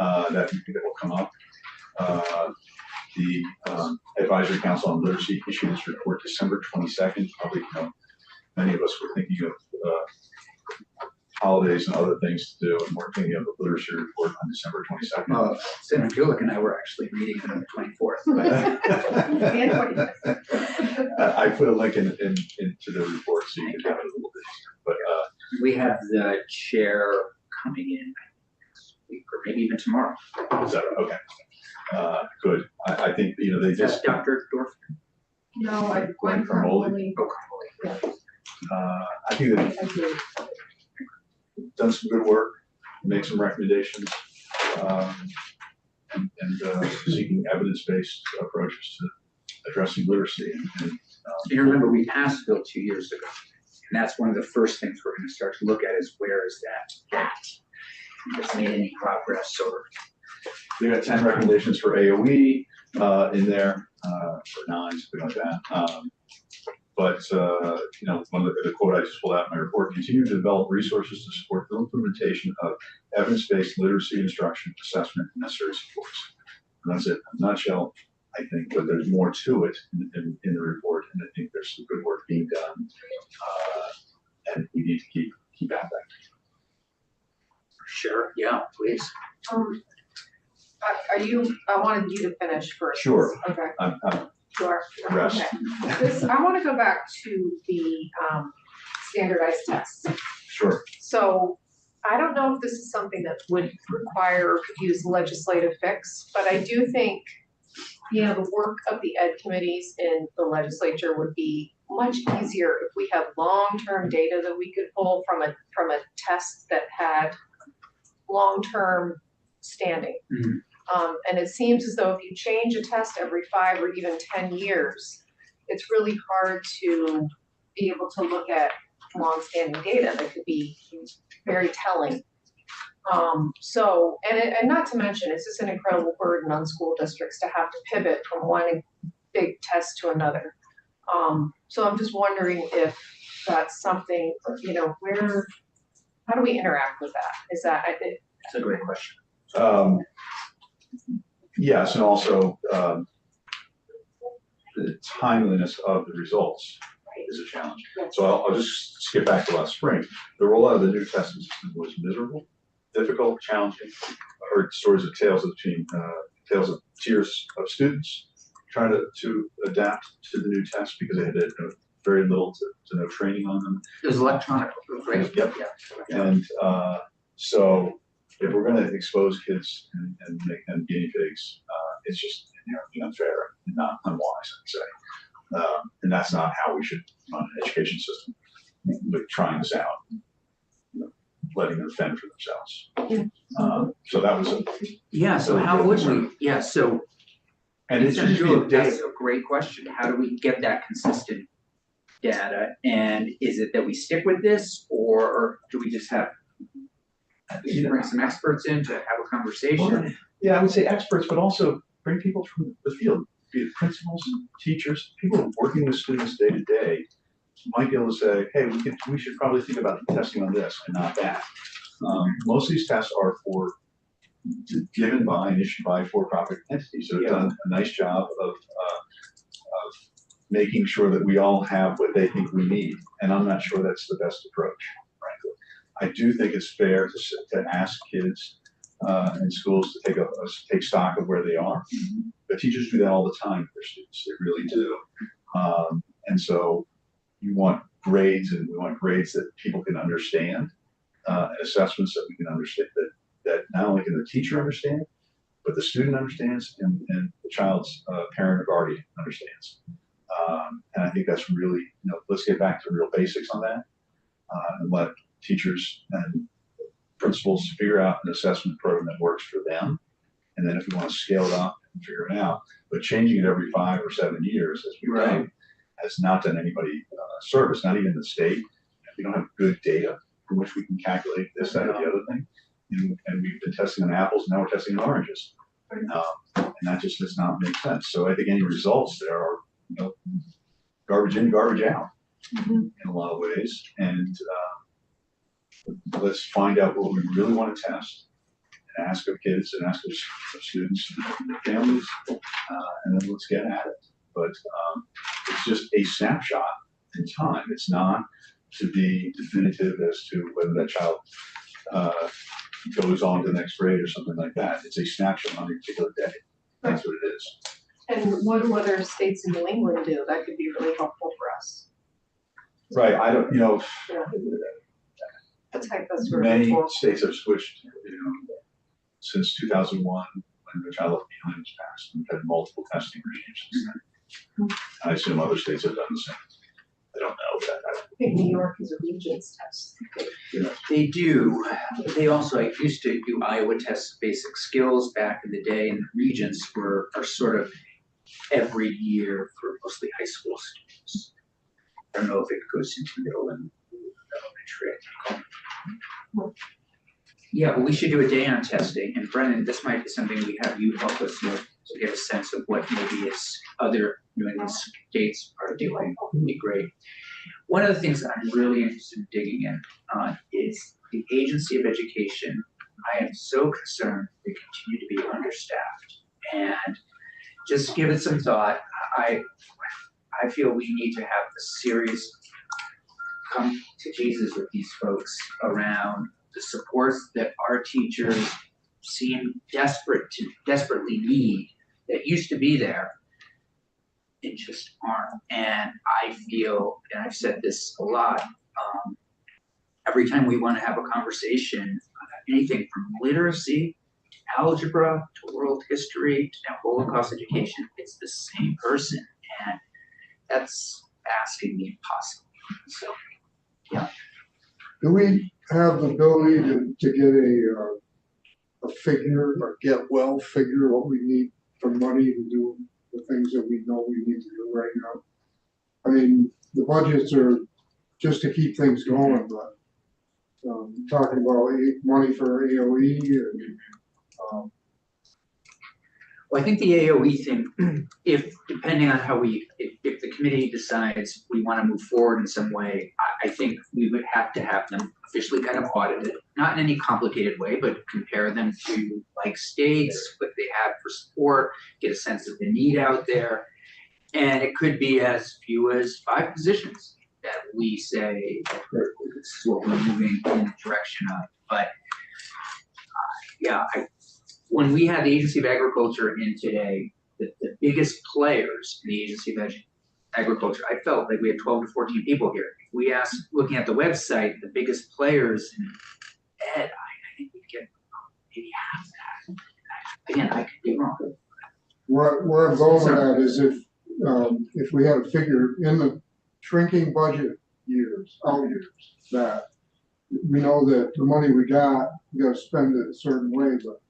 That will come up. The Advisory Council on Literacy issued its report December 22nd. Probably, many of us were thinking of holidays and other things to do, and we're thinking of the literacy report on December 22nd. Senator Gulick and I were actually reading it on the 24th. I put a link into the report so you can have it a little bit easier. But We have the chair coming in next week, or maybe even tomorrow. is that okay? Good. I think they Is just that Dr. Dorfman? No, Gwen Carmoli. I think that I do. done some good work, made some recommendations, and seeking evidence-based approaches to addressing literacy. You remember, we passed a bill 2 years ago, and that's one of the first things we're going to start to look at is where is that at? Has made any progress, or They got 10 recommendations for AOE in there, or 9, something like that. But one of the quote I just pulled out in my report: continue to develop resources to support the implementation of evidence-based literacy instruction, assessment, and necessary supports. And that's it in a nutshell, I think. But there's more to it in the report, and I think there's some good work being done, and we need to keep at that. sure, yeah, please. I wanted you to finish first. Sure. Okay, I'm sure. rest. Okay. I want to go back to the standardized tests. Sure. So I don't know if this is something that would require or could use legislative fix, but I do think, the work of the ed committees in the legislature would be much easier if we have long-term data that we could pull from a test that had long-term standing. Mhm. And it seems as though if you change a test every 5 or even 10 years, it's really hard to be able to look at longstanding data that could be very telling. And not to mention, it's just an incredible burden on school districts to have to pivot from one big test to another. So I'm just wondering if that's something, how do we interact with that? Is that, That's a great question. Yes, and also, the timeliness of the results is a challenge. So I'll just skip back to last spring. The rollout of the new testing system was miserable, difficult, challenging. I heard stories of tales of tears of students trying to adapt to the new test because they had very little to no training on them. It was electronic, right? Yep. Yeah. And so if we're going to expose kids and make them guinea pigs, it's just inherently unfair and not unwise, I'd say. And that's not how we should run an education system. Like trying this out, letting them fend for themselves. So that was Yeah, so how would we, yeah, so. and it's just be a That's data. a great question. How do we get that consistent data? And is it that we stick with this, or do we just have, bring some experts in to have a conversation? Yeah, I would say experts, but also bring people from the field, be it principals, teachers, people working with students day to day might be able to say, hey, we should probably think about testing on this and not that. Most of these tests are given by and issued by for-profit entities. So they've done a nice job of making sure that we all have what they think we need. And I'm not sure that's the best approach, frankly. I do think it's fair to ask kids in schools to take stock of where they are. But teachers do that all the time with their students. They really do. And so you want grades, and we want grades that people can understand, and assessments that we can understand, that not only can the teacher understand, but the student understands and the child's parent or guardian understands. And I think that's really, let's get back to real basics on that, and let teachers and principals figure out an assessment program that works for them. And then if we want to scale it up and figure it out, but changing it every 5 or 7 years, as we've done, has not done anybody service, not even the state. We don't have good data from which we can calculate this, that, or the other thing. And we've been testing on apples, and now we're testing on oranges. And that just does not make sense. So I think any results there are, garbage in, garbage out in a lot of ways. And let's find out what we really want to test, and ask of kids and ask of students and their families, and then let's get at it. But it's just a snapshot in time. It's not to be definitive as to whether that child goes on to the next grade or something like that. It's a snapshot on a particular day. That's what it is. and what do other states in New England do? That could be really helpful for us. Right. I don't, That's how that's sort of many helpful. states have switched, since 2001, when the Child Left Behind was passed. We've had multiple testing regimes since then. I assume other states have done the same. I don't know, but I think New York is a regions test. They do. They also, I used to do Iowa tests, basic skills back in the day, and the regions are sort of every year for mostly high school students. I don't know if it goes into middle and elementary. Yeah, but we should do a day on testing, and Brennan, this might be something we have you help us with to get a sense of what maybe other New England states are doing. Would be great. One of the things that I'm really interested in digging in on is the Agency of Education. I am so concerned they continue to be understaffed, and just give it some thought. I feel we need to have a serious come to Jesus with these folks around the supports that our teachers seem desperately need, that used to be there, and just aren't. And I feel, and I've said this a lot, every time we want to have a conversation about anything from literacy to algebra to world history to now Holocaust education, it's the same person, and that's asking the impossible. So, yeah. Do we have the ability to get a figure, or get well figure what we need for money to do the things that we know we need to do right now? I mean, the budgets are just to keep things going, but, talking about money for AOE and, Well, I think the AOE thing, if, depending on how if the committee decides we wanna move forward in some way, I think we would have to have them officially kind of audited, not in any complicated way, but compare them to like states, what they have for support, get a sense of the need out there. And it could be as few as 5 positions that we say, this is what we're moving in the direction of, but yeah, when we had the Agency of Agriculture in today, the biggest players in the Agency of Agriculture, I felt like we had 12 to 14 people here. If we asked, looking at the website, the biggest players in ed, I think we'd get maybe half that. Again, I could be wrong. where I'm going with that is if we had a figure in the shrinking budget years, out years, that we know that the money we gotta spend it a certain way, but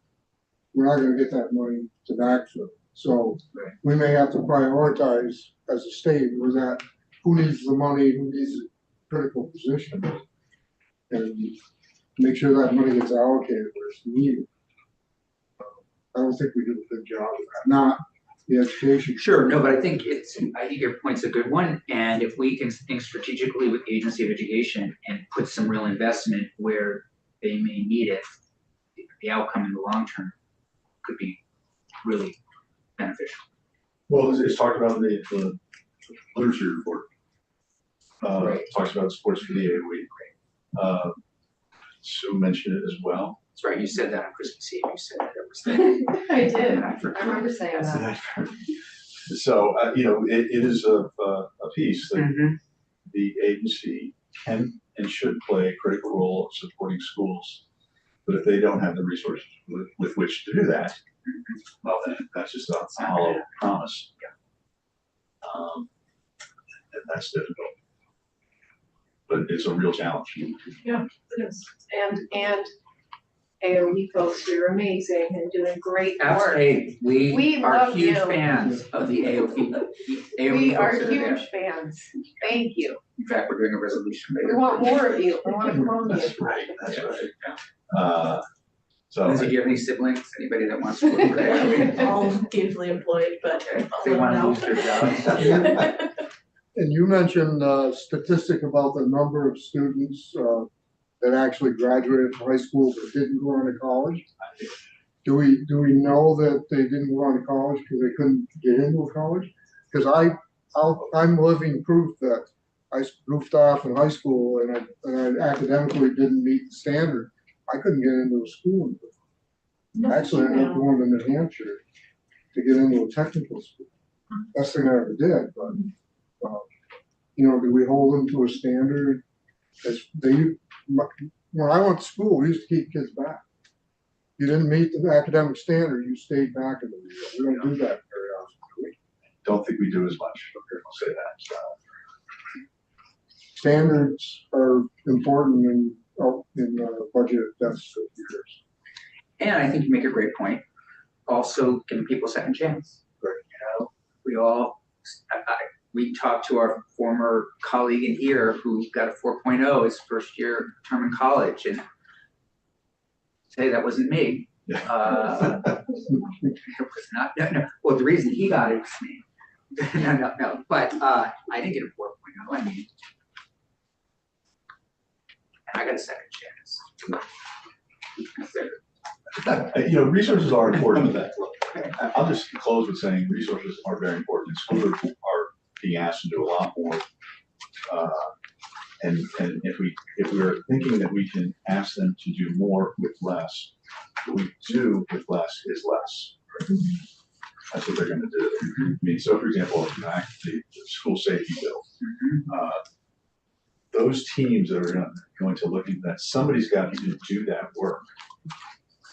we're not gonna get that money to backfill. So Right. we may have to prioritize as a state, was that who needs the money, who needs a critical position? And make sure that money gets allocated where it's needed. I don't think we do a good job of that, not the education. Sure, no, but I think your point's a good one, and if we can think strategically with the Agency of Education and put some real investment where they may need it, the outcome in the long term could be really beneficial. Well, it's talked about in the literacy report. Talks about sports for the AOE. Sue mentioned it as well. That's right, you said that on Christmas Eve, you said that it was there. I did, I I forgot. remember saying that. So, it is a piece that Mhm. the agency can and should play a critical role of supporting schools. But if they don't have the resources with which to do that, well, then that's just a hollow promise. And that's difficult. But it's a real challenge. Yeah, it is. And AOE folks, you're amazing and doing great work. Absolutely, we We are love huge you. fans of the AOP. We are folks that there. huge fans. Thank you. In fact, we're doing a resolution We later. want more of you. We want to clone you. That's right, that's right. So. Lindsay, do you have any siblings, anybody that wants to work for AOP? All gainfully employed, but I'll They let wanna them lose their jobs. know. And you mentioned a statistic about the number of students that actually graduated from high school but didn't go on to college. Do we know that they didn't go on to college because they couldn't get into a college? Because I'm living proof that I goofed off in high school and I academically didn't meet the standard. I couldn't get into a school. Actually, I ended up going to New Hampshire to get into a technical school. Best thing I ever did, but do we hold them to a standard? When I went to school, we used to keep kids back. You didn't meet the academic standard, you stayed back in the year. We don't do that very often, do we? Don't think we do as much. I'll say that. So. Standards are important in budget deficit years. And I think you make a great point. Also giving people a second chance. We talked to our former colleague in here who got a 4.0 his first year term in college, and say that wasn't me. It was not. No. Well, the reason he got it was me. No. But I didn't get a 4.0. I mean, and I got a second chance. Resources are important. I'll just close with saying resources are very important. Schools are being asked to do a lot more. And if we're thinking that we can ask them to do more with less, what we do with less is less. That's what they're going to do. I mean, so for example, the school safety bill, those teams that are going to look at that, somebody's got to do that work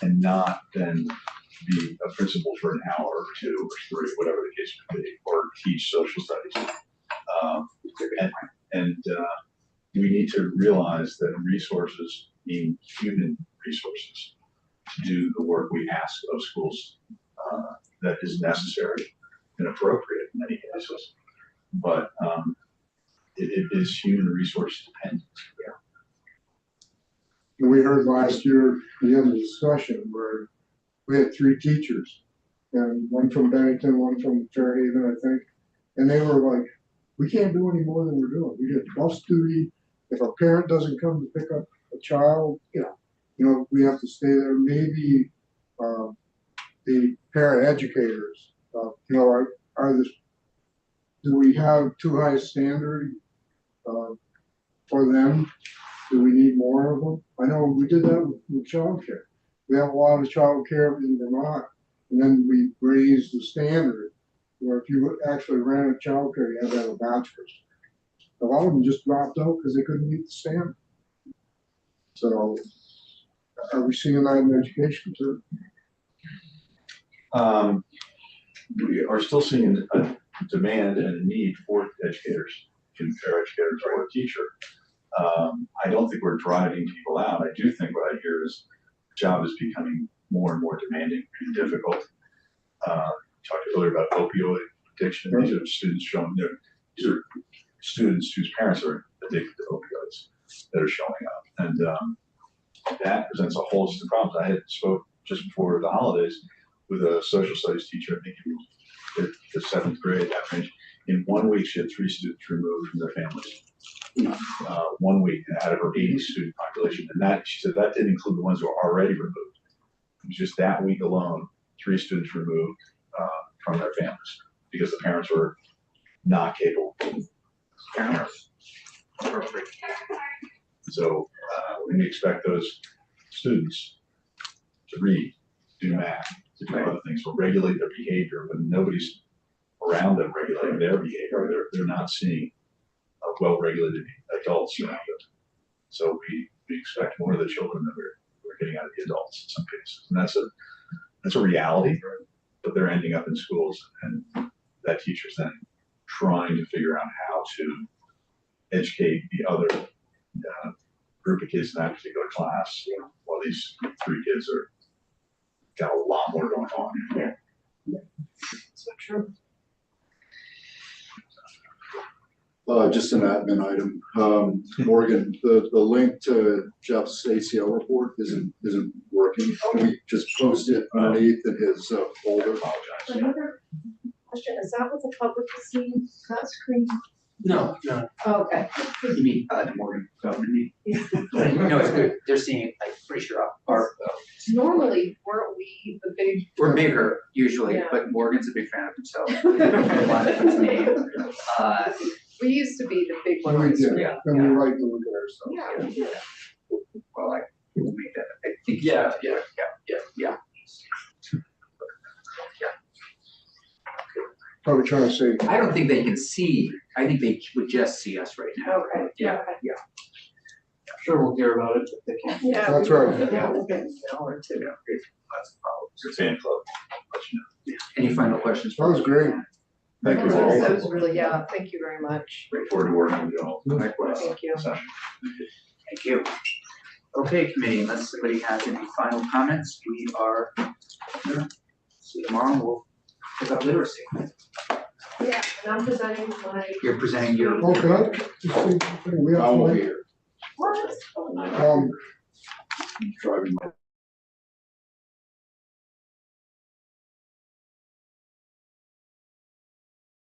and not then be a principal for an hour or 2 or 3, whatever the case may be, or teach social studies. We need to realize that resources mean human resources to do the work we ask of schools that is necessary and appropriate in many cases. But it is human resource dependent. And we heard last year, we had a discussion where we had 3 teachers, and one from Bennington, one from Fairhaven, I think. And they were like, we can't do any more than we're doing. We get bus duty. If a parent doesn't come to pick up a child, we have to stay there. Maybe the parent educators, do we have too high a standard for them? Do we need more of them? I know we did that with childcare. We have a lot of childcare in Vermont, and then we raised the standard where if you actually ran a childcare, you had to have a bachelor's. A lot of them just dropped out because they couldn't meet the standard. So, are we seeing that in education too? We are still seeing a demand and a need for educators, paraeducators or a teacher. I don't think we're driving people out. I do think what I hear is the job is becoming more and more demanding and difficult. Talked earlier about opioid addiction. These are students these are students whose parents are addicted to opioids that are showing up. And that presents a whole list of problems. I had spoke just before the holidays with a social studies teacher, I think in the 7th grade, that range. In 1 week, she had 3 students removed from their families. 1 week out of her 80 student population. And that, she said, that didn't include the ones who were already removed. It was just that week alone, 3 students removed from their families because the parents were not capable of parenting. So we expect those students to read, do math, to do other things, to regulate their behavior when nobody's around them regulating their behavior. They're not seeing well-regulated adults around them. So we expect more of the children than we're getting out of the adults in some cases. And that's a reality, but they're ending up in schools, and that teacher's then trying to figure out how to educate the other group of kids in that particular class, while these 3 kids are got a lot more going on. So true. Just an admin item. Morgan, the link to Jeff's ACL report isn't working. Can we just post it underneath in his folder? Apologize. Another question, is that what the public is seeing, that screen? No. Okay. You mean, Morgan, government meeting? No, it's good. They're seeing it, I'm pretty sure our, Normally, weren't we the big? we're bigger usually, Yeah. but Morgan's a big fan of himself. A lot of his name. We used to be the big one And on we the did, screen. and we like to look at ourselves. Yeah, we did. Well, I will make that, I think. Yeah. Probably trying to say, I don't think they can see, I think they would just see us right now. Okay. Yeah, Okay. Sure, we'll hear about it if they can. Yeah. That's right. Yeah, we'll get an hour too. Yeah, great. Lots of problems. It's a fan club. Let you know. Any final questions? that was great. Thank you That all. was really, yeah, thank you very much. Look forward to working with you all. Likewise. Thank you. Session. Thank you. Okay, committee, unless somebody has any final comments, we are, see you tomorrow, we'll pick up literacy. Yeah, and I'm presenting my. You're presenting your. Oh, can I just say, we have I to won't be wait. here. What? Um, Driving my